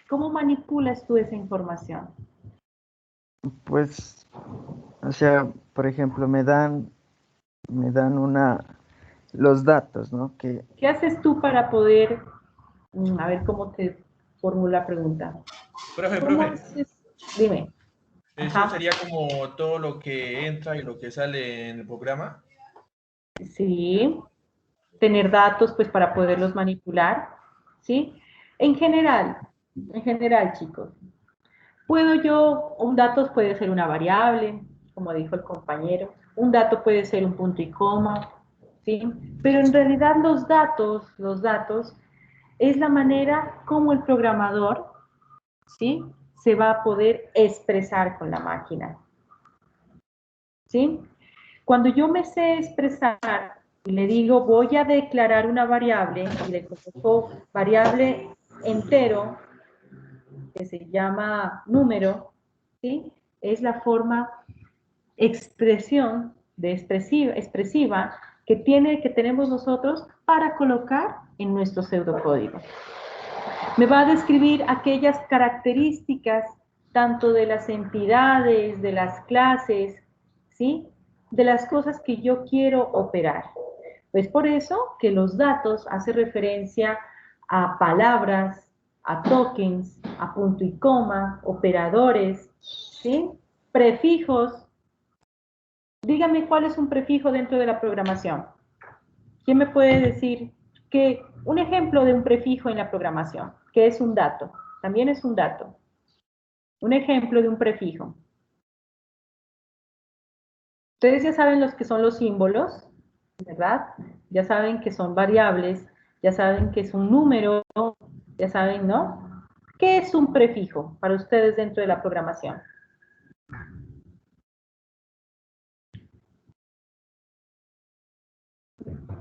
¿Cómo manipulas tú esa información? pues, o sea, por ejemplo, me dan los datos, ¿no? ¿Qué haces tú para poder, a ver cómo te formulo la pregunta? Profe. Dime. ¿Eso Ajá. sería como todo lo que entra y lo que sale en el programa? Sí. Tener datos, pues, para poderlos manipular, ¿sí? En general, chicos, un dato puede ser una variable, como dijo el compañero, un dato puede ser un punto y coma, ¿sí? Pero en realidad los datos es la manera como el programador, ¿sí? Se va a poder expresar con la máquina, ¿sí? Cuando yo me sé expresar y le digo, voy a declarar una variable, y le coloco variable entero, que se llama número, ¿sí? Es la forma expresiva que tenemos nosotros para colocar en nuestro pseudocódigo. Me va a describir aquellas características tanto de las entidades, de las clases, ¿sí? De las cosas que yo quiero operar. Pues por eso que los datos hacen referencia a palabras, a tokens, a punto y coma, operadores, ¿sí? Prefijos. Dígame cuál es un prefijo dentro de la programación. ¿Quién me puede decir un ejemplo de un prefijo en la programación? ¿Qué es un dato? También es un dato. Un ejemplo de un prefijo. Ustedes ya saben los que son los símbolos, ¿verdad? Ya saben que son variables, ya saben que es un número, ya saben, ¿no? ¿Qué es un prefijo para ustedes dentro de la programación?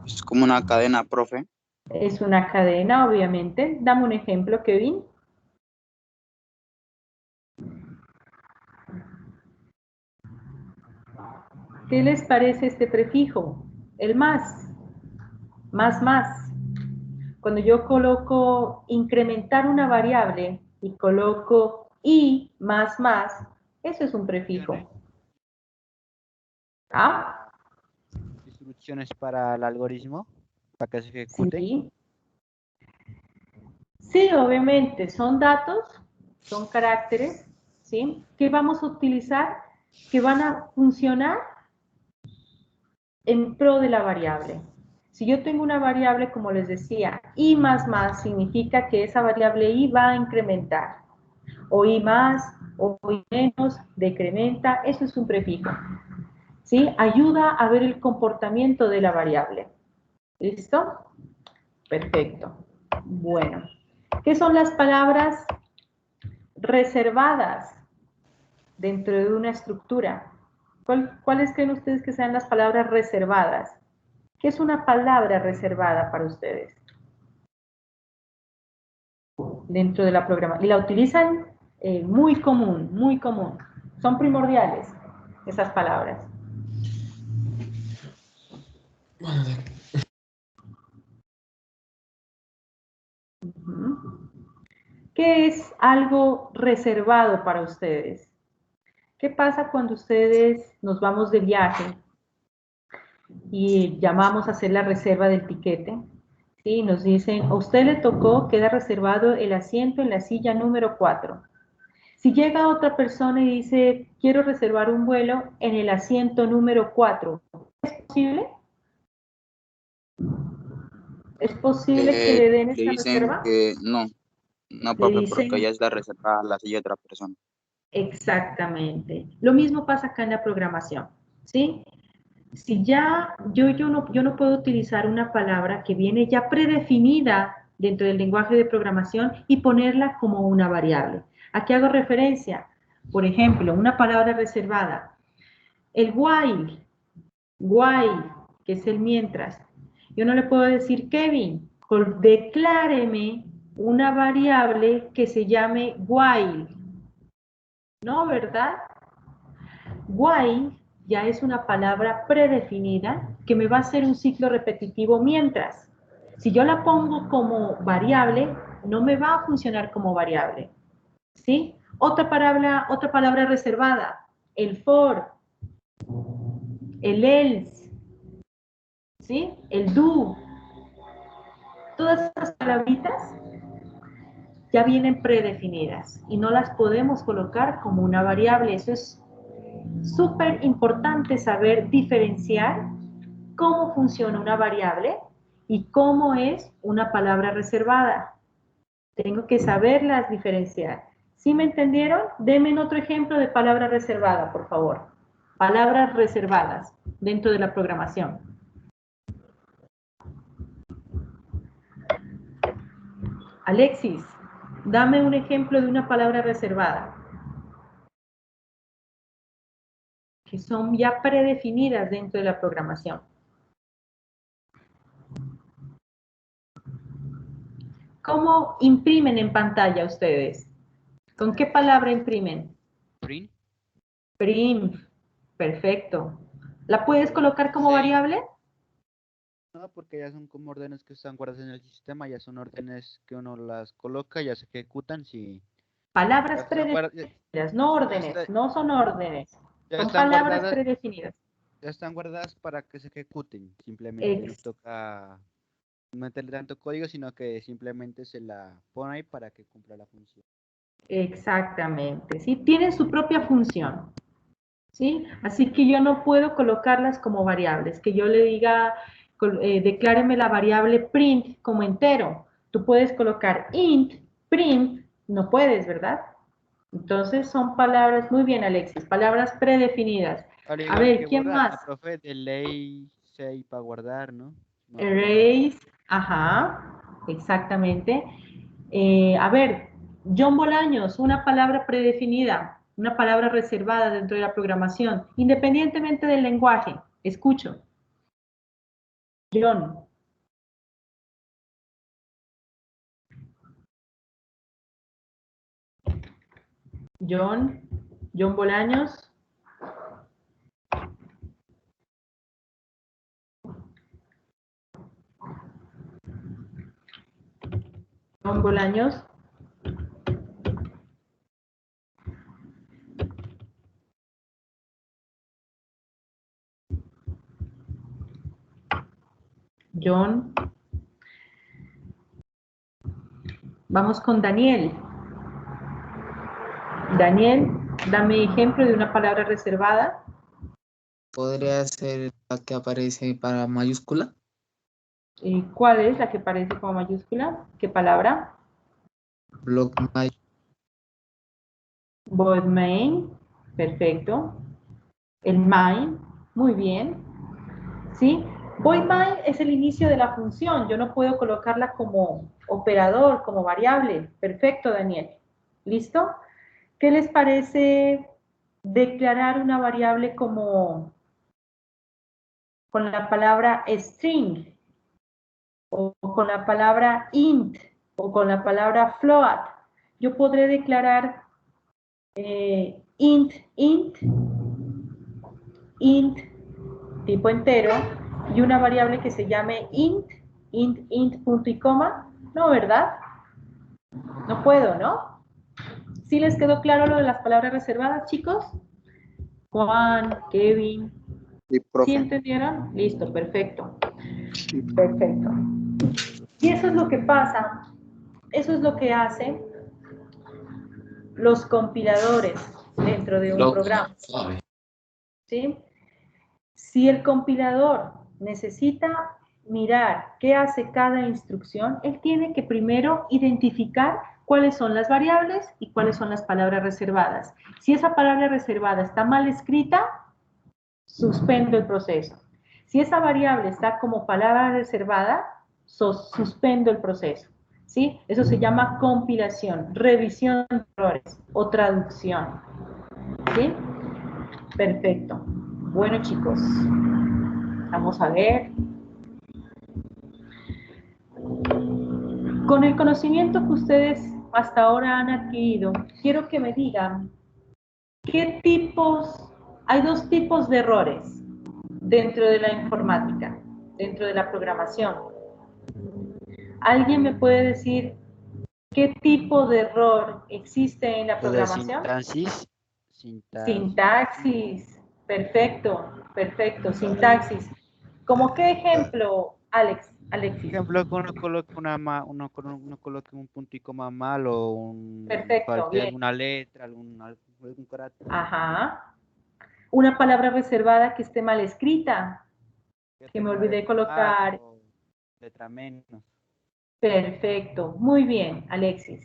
Es como una cadena, profe. Es una cadena, obviamente. Dame un ejemplo, Kevin. ¿Qué les parece este prefijo? El más. Más. Cuando yo coloco incrementar una variable y coloco y más, eso es un prefijo. ¿Ah? Instrucciones para el algoritmo, para que se ejecute. Sí. Sí, obviamente, son datos, son caracteres, ¿sí? Que vamos a utilizar, que van a funcionar en pro de la variable. Si yo tengo una variable, como les decía, i más, significa que esa variable i va a incrementar. O i más, o i menos, decrementa, eso es un prefijo. ¿Sí? Ayuda a ver el comportamiento de la variable. ¿Listo? Perfecto. Bueno. ¿Qué son las palabras reservadas dentro de una estructura? ¿Cuáles creen ustedes que sean las palabras reservadas? ¿Qué es una palabra reservada para ustedes? Dentro de la programación. Y la utilizan muy común. Son primordiales esas palabras. ¿Qué es algo reservado para ustedes? ¿Qué pasa cuando ustedes nos vamos de viaje y llamamos a hacer la reserva del tiquete? ¿Sí? Nos dicen, a usted le tocó, queda reservado el asiento en la silla número 4. Si llega otra persona y dice, quiero reservar un vuelo en el asiento número 4, ¿es posible? ¿Es posible que le den Le esta dicen reserva? que no, Le profe, porque dicen, ya está reservada la silla de otra persona. exactamente. Lo mismo pasa acá en la programación, ¿sí? Si ya yo no puedo utilizar una palabra que viene ya predefinida dentro del lenguaje de programación y ponerla como una variable. ¿A qué hago referencia? Por ejemplo, una palabra reservada. El while, que es el mientras. Yo no le puedo decir, Kevin, decláreme una variable que se llame while. No, ¿verdad? While ya es una palabra predefinida que me va a hacer un ciclo repetitivo mientras. Si yo la pongo como variable, no me va a funcionar como variable. ¿Sí? Otra palabra reservada, el for, el else, ¿sí? El do. Todas estas palabritas ya vienen predefinidas y no las podemos colocar como una variable. Eso es súper importante saber diferenciar cómo funciona una variable y cómo es una palabra reservada. Tengo que saberlas diferenciar. ¿Sí me entendieron? Denme otro ejemplo de palabra reservada, por favor. Palabras reservadas dentro de la programación. Alexis, dame un ejemplo de una palabra reservada. Que son ya predefinidas dentro de la programación. ¿Cómo imprimen en pantalla ustedes? ¿Con qué palabra imprimen? Print. Print. Perfecto. ¿La puedes colocar como Sí. variable? No, porque ya son como órdenes que están guardadas en el sistema, ya son órdenes que uno las coloca, ya se ejecutan si Palabras ya están, predefinidas, no órdenes, no son órdenes. ya Son están palabras guardadas, predefinidas. ya están guardadas para que se ejecuten. Simplemente no Ex- toca meterle tanto código, sino que simplemente se la pone ahí para que cumpla la función. Exactamente, ¿sí? Tienen su propia función, ¿sí? Así que yo no puedo colocarlas como variables, que yo le diga, decláreme la variable print como entero. Tú puedes colocar int, print, no puedes, ¿verdad? Entonces son palabras, muy bien Alexis, palabras predefinidas. Al A igual ver, que ¿quién borrar, más? profe, de ley 6 para guardar, ¿no? No recuerdo. Erase, ajá, exactamente. A ver, John Bolaños, una palabra predefinida, una palabra reservada dentro de la programación, independientemente del lenguaje. Escucho. John. John Bolaños. John Bolaños. John. Vamos con Daniel. Daniel, dame ejemplo de una palabra reservada. Podría ser la que aparece para mayúscula. ¿Cuál es la que aparece como mayúscula? ¿Qué palabra? Block my. Void main, perfecto. El main, muy bien. ¿Sí? Void main es el inicio de la función. Yo no puedo colocarla como operador, como variable. Perfecto, Daniel. ¿Listo? ¿Qué les parece declarar una variable como con la palabra string? O con la palabra int, o con la palabra float. Yo podré declarar int, tipo entero, y una variable que se llame int, punto y coma. No, ¿verdad? No puedo, ¿no? ¿Sí les quedó claro lo de las palabras reservadas, chicos? Juan, Kevin. Sí, profe. ¿Sí entendieron? Listo, perfecto. Perfecto. Y eso es lo que pasa, eso es lo que hacen los compiladores dentro de un programa. ¿Sí? Si el compilador necesita mirar qué hace cada instrucción, él tiene que primero identificar cuáles son las variables y cuáles son las palabras reservadas. Si esa palabra reservada está mal escrita, suspendo el proceso. Si esa variable está como palabra reservada, suspendo el proceso. ¿Sí? Eso se llama compilación, revisión de errores o traducción. ¿Sí? Perfecto. Bueno, chicos, vamos a ver. Con el conocimiento que ustedes hasta ahora han adquirido, quiero que me digan qué tipos, hay dos tipos de errores dentro de la informática, dentro de la programación. ¿Alguien me puede decir qué tipo de error existe en la Lo de sintaxis? Sintaxis, perfecto, perfecto, sintaxis. ¿Cómo qué ejemplo, Alexis? Por ejemplo, que uno coloque uno coloque un punto y coma mal o Perfecto, falte bien. alguna letra, algún carácter. Ajá. Una palabra reservada que esté mal escrita, que me olvidé colocar. Letra menos. Perfecto, muy bien, Alexis.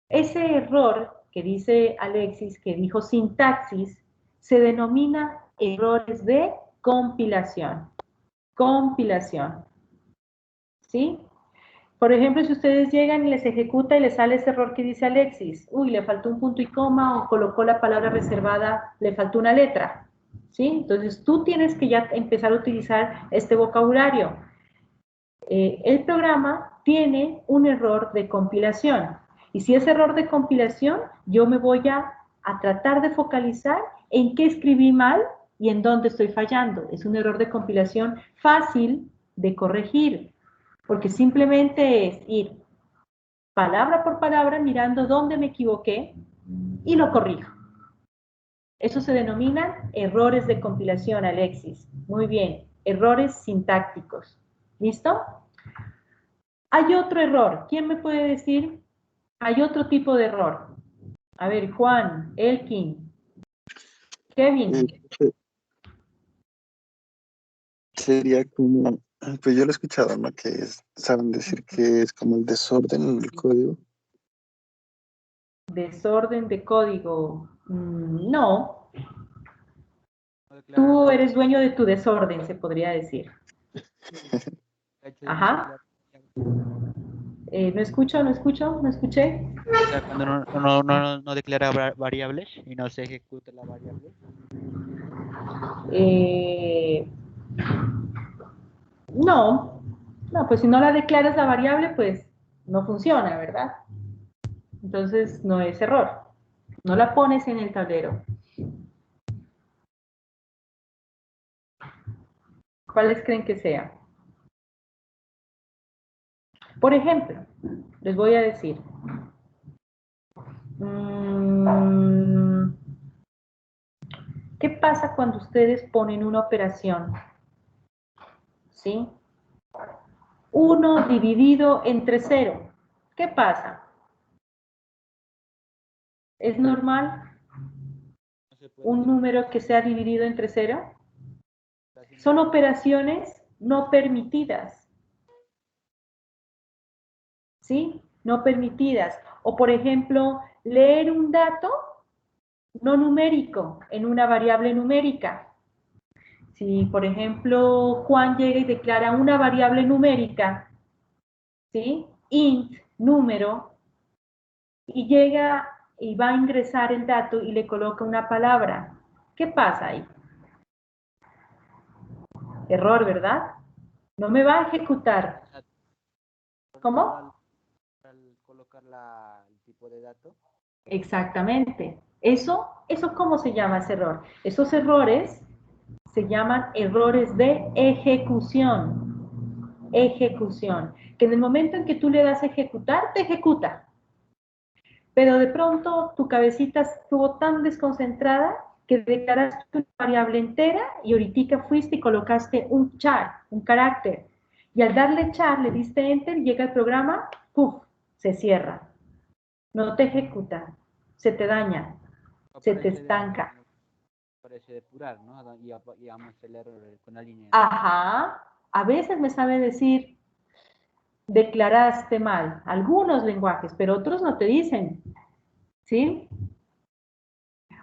Ese error que dice Alexis, que dijo sintaxis, se denomina errores de compilación. Compilación. ¿Sí? Por ejemplo, si ustedes llegan y les ejecuta y les sale ese error que dice Alexis, uy, le faltó un punto y coma o colocó la palabra reservada, le faltó una letra. ¿Sí? Entonces tú tienes que ya empezar a utilizar este vocabulario. El programa tiene un error de compilación. Y si es error de compilación, yo me voy a tratar de focalizar en qué escribí mal y en dónde estoy fallando. Es un error de compilación fácil de corregir, porque simplemente es ir palabra por palabra mirando dónde me equivoqué y lo corrijo. Eso se denominan errores de compilación, Alexis. Muy bien, errores sintácticos. ¿Listo? Hay otro error. ¿Quién me puede decir? Hay otro tipo de error. A ver, Juan, Elkin, Kevin. Sería como, pues yo lo he escuchado, ¿no? Que saben decir que es como el desorden en el código. Desorden de código. No. Tú eres dueño de tu desorden, se podría decir. Ajá. No escucho, no escuché. O sea, cuando no declara variables y no se ejecuta la variable. No, pues si no la declaras la variable, pues no funciona, ¿verdad? Entonces no es error. No la pones en el tablero. ¿Cuáles creen que sea? Por ejemplo, les voy a decir. ¿Qué pasa cuando ustedes ponen una operación? ¿Sí? 1 dividido entre 0. ¿Qué pasa? ¿Es normal un número que sea dividido entre 0? Son operaciones no permitidas. ¿Sí? No permitidas. O, por ejemplo, leer un dato no numérico en una variable numérica. Si, por ejemplo, Juan llega y declara una variable numérica, ¿sí? Int, número, y llega y va a ingresar el dato y le coloca una palabra. ¿Qué pasa ahí? Error, ¿verdad? No me va a ejecutar. ¿Cómo? Al colocar el tipo de dato. Exactamente. ¿Eso cómo se llama ese error? Esos errores se llaman errores de ejecución. Ejecución. Que en el momento en que tú le das a ejecutar, te ejecuta. Pero de pronto tu cabecita estuvo tan desconcentrada que declaraste una variable entera y ahorita fuiste y colocaste un char, un carácter. Y al darle char, le diste enter, llega el programa, ¡puf!, se cierra. No te ejecuta, se te daña, se te estanca. Parece depurar, ¿no? Y vamos el error con la línea. Ajá, a veces me sabe decir, declaraste mal, algunos lenguajes, pero otros no te dicen, ¿sí?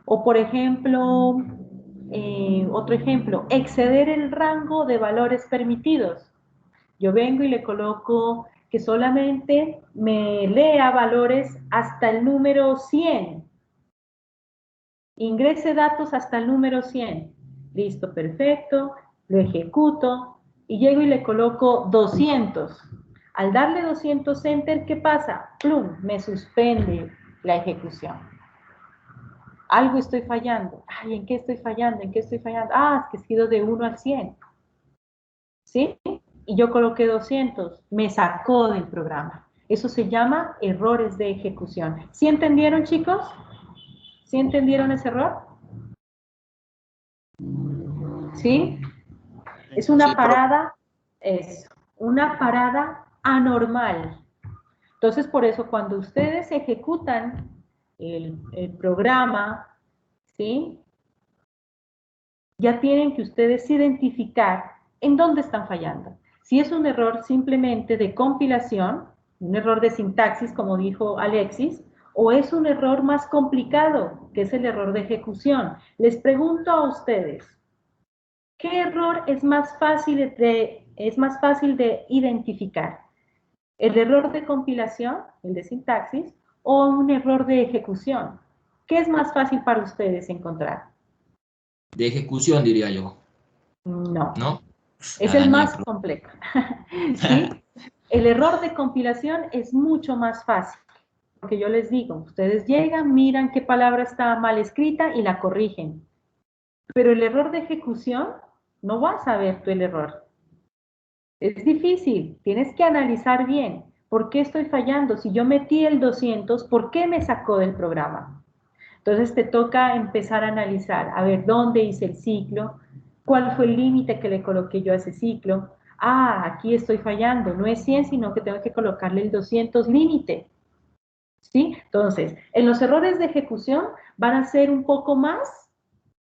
O por ejemplo, otro ejemplo, exceder el rango de valores permitidos. Yo vengo y le coloco que solamente me lea valores hasta el número 100. Ingrese datos hasta el número 100. Listo, perfecto. Lo ejecuto y llego y le coloco 200. Al darle 200 enter, ¿qué pasa? ¡Plum! Me suspende la ejecución. Algo estoy fallando. Ay, ¿en qué estoy fallando? ¿En qué estoy fallando? Ah, es que he sido de 1 al 100. ¿Sí? Y yo coloqué 200. Me sacó del programa. Eso se llama errores de ejecución. ¿Sí entendieron, chicos? ¿Sí entendieron ese error? ¿Sí? Es una parada, es una parada anormal. Entonces, por eso, cuando ustedes ejecutan el programa, ¿sí?, ya tienen que ustedes identificar en dónde están fallando. Si es un error simplemente de compilación, un error de sintaxis, como dijo Alexis, o es un error más complicado, que es el error de ejecución. Les pregunto a ustedes, ¿qué error es más fácil de identificar? ¿El error de compilación, el de sintaxis, o un error de ejecución? ¿Qué es más fácil para ustedes encontrar? De ejecución, diría yo. No. ¿No? Es Nada, el ni más complejo. ¿Sí? El error de compilación es mucho más fácil, porque yo les digo, ustedes llegan, miran qué palabra está mal escrita y la corrigen. Pero el error de ejecución, no vas a ver tú el error. Es difícil, tienes que analizar bien. ¿Por qué estoy fallando? Si yo metí el 200, ¿por qué me sacó del programa? Entonces te toca empezar a analizar, a ver dónde hice el ciclo, cuál fue el límite que le coloqué yo a ese ciclo. Ah, aquí estoy fallando, no es 100, sino que tengo que colocarle el 200 límite. ¿Sí? Entonces, en los errores de ejecución van a ser un poco más,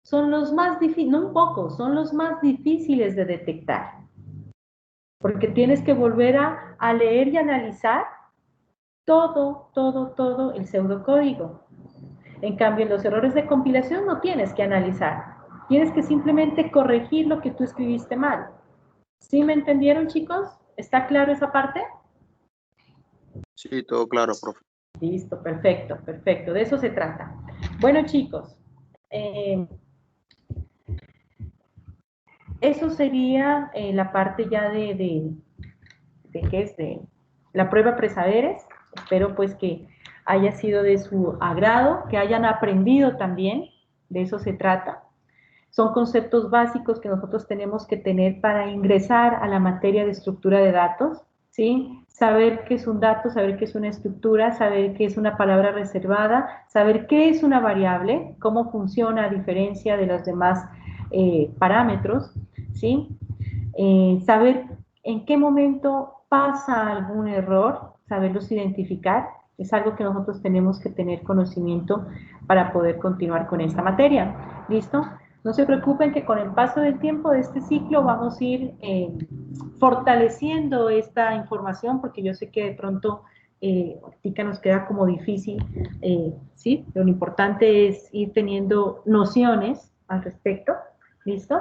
son los más difíciles, no un poco, son los más difíciles de detectar. Porque tienes que volver a leer y analizar todo el pseudocódigo. En cambio, en los errores de compilación no tienes que analizar. Tienes que simplemente corregir lo que tú escribiste mal. ¿Sí me entendieron, chicos? ¿Está claro esa parte? Sí, todo claro, profe. Listo, perfecto, perfecto. De eso se trata. Bueno, chicos, eso sería la parte ya de ¿qué es? De la prueba presaberes. Espero pues que haya sido de su agrado, que hayan aprendido también, de eso se trata. Son conceptos básicos que nosotros tenemos que tener para ingresar a la materia de estructura de datos, ¿sí? Saber qué es un dato, saber qué es una estructura, saber qué es una palabra reservada, saber qué es una variable, cómo funciona a diferencia de los demás parámetros, ¿sí? Saber en qué momento pasa algún error, saberlos identificar, es algo que nosotros tenemos que tener conocimiento para poder continuar con esta materia. ¿Listo? No se preocupen que con el paso del tiempo de este ciclo vamos a ir fortaleciendo esta información, porque yo sé que de pronto ahorita nos queda como difícil, ¿sí? Pero lo importante es ir teniendo nociones al respecto. ¿Listo?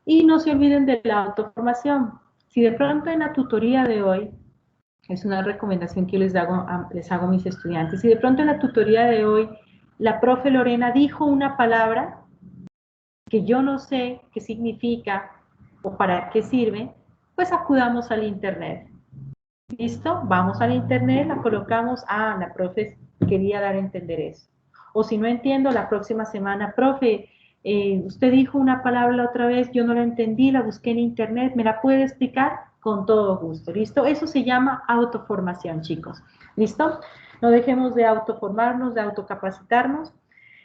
Y no se olviden de la autoformación. Si de pronto en la tutoría de hoy, es una recomendación que les hago a mis estudiantes, si de pronto en la tutoría de hoy la profe Lorena dijo una palabra que yo no sé qué significa o para qué sirve, pues acudamos al internet. ¿Listo? Vamos al internet, la colocamos, la profe quería dar a entender eso. O si no entiendo, la próxima semana, profe, usted dijo una palabra la otra vez, yo no la entendí, la busqué en internet, ¿me la puede explicar? Con todo gusto, ¿listo? Eso se llama autoformación, chicos, ¿listo? No dejemos de autoformarnos, de autocapacitarnos.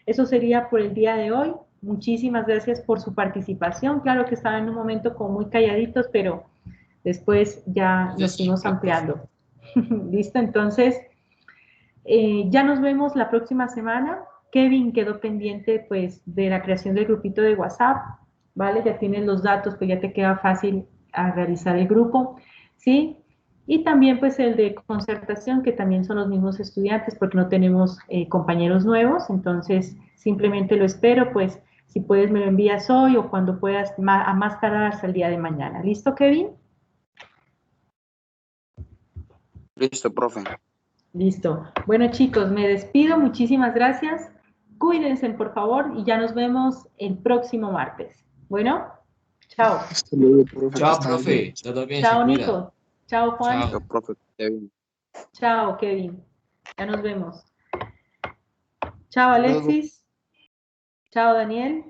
Eso sería por el día de hoy. Muchísimas gracias por su participación. Claro que estaba en un momento como muy calladitos, pero después ya nos fuimos ampliando. ¿Listo? Entonces, ya nos vemos la próxima semana. Kevin quedó pendiente pues de la creación del grupito de WhatsApp, ¿vale? Ya tienes los datos, pues ya te queda fácil a realizar el grupo, ¿sí? Y también pues el de concertación, que también son los mismos estudiantes porque no tenemos compañeros nuevos, entonces simplemente lo espero, pues si puedes me lo envías hoy o cuando puedas, a más tardar hasta el día de mañana. ¿Listo, Kevin? Listo, profe. Listo. Bueno, chicos, me despido. Muchísimas gracias. Cuídense, por favor, y ya nos vemos el próximo martes. Bueno, chao. Hasta luego, profe. Chao, Hasta luego. profe. Todo bien, se Chao, cuida. Nico. Chao, Juan. Chao. Listo, profe. Kevin. Chao, Kevin. Ya nos vemos. Chao, Hasta luego. Alexis. Chao, Daniel.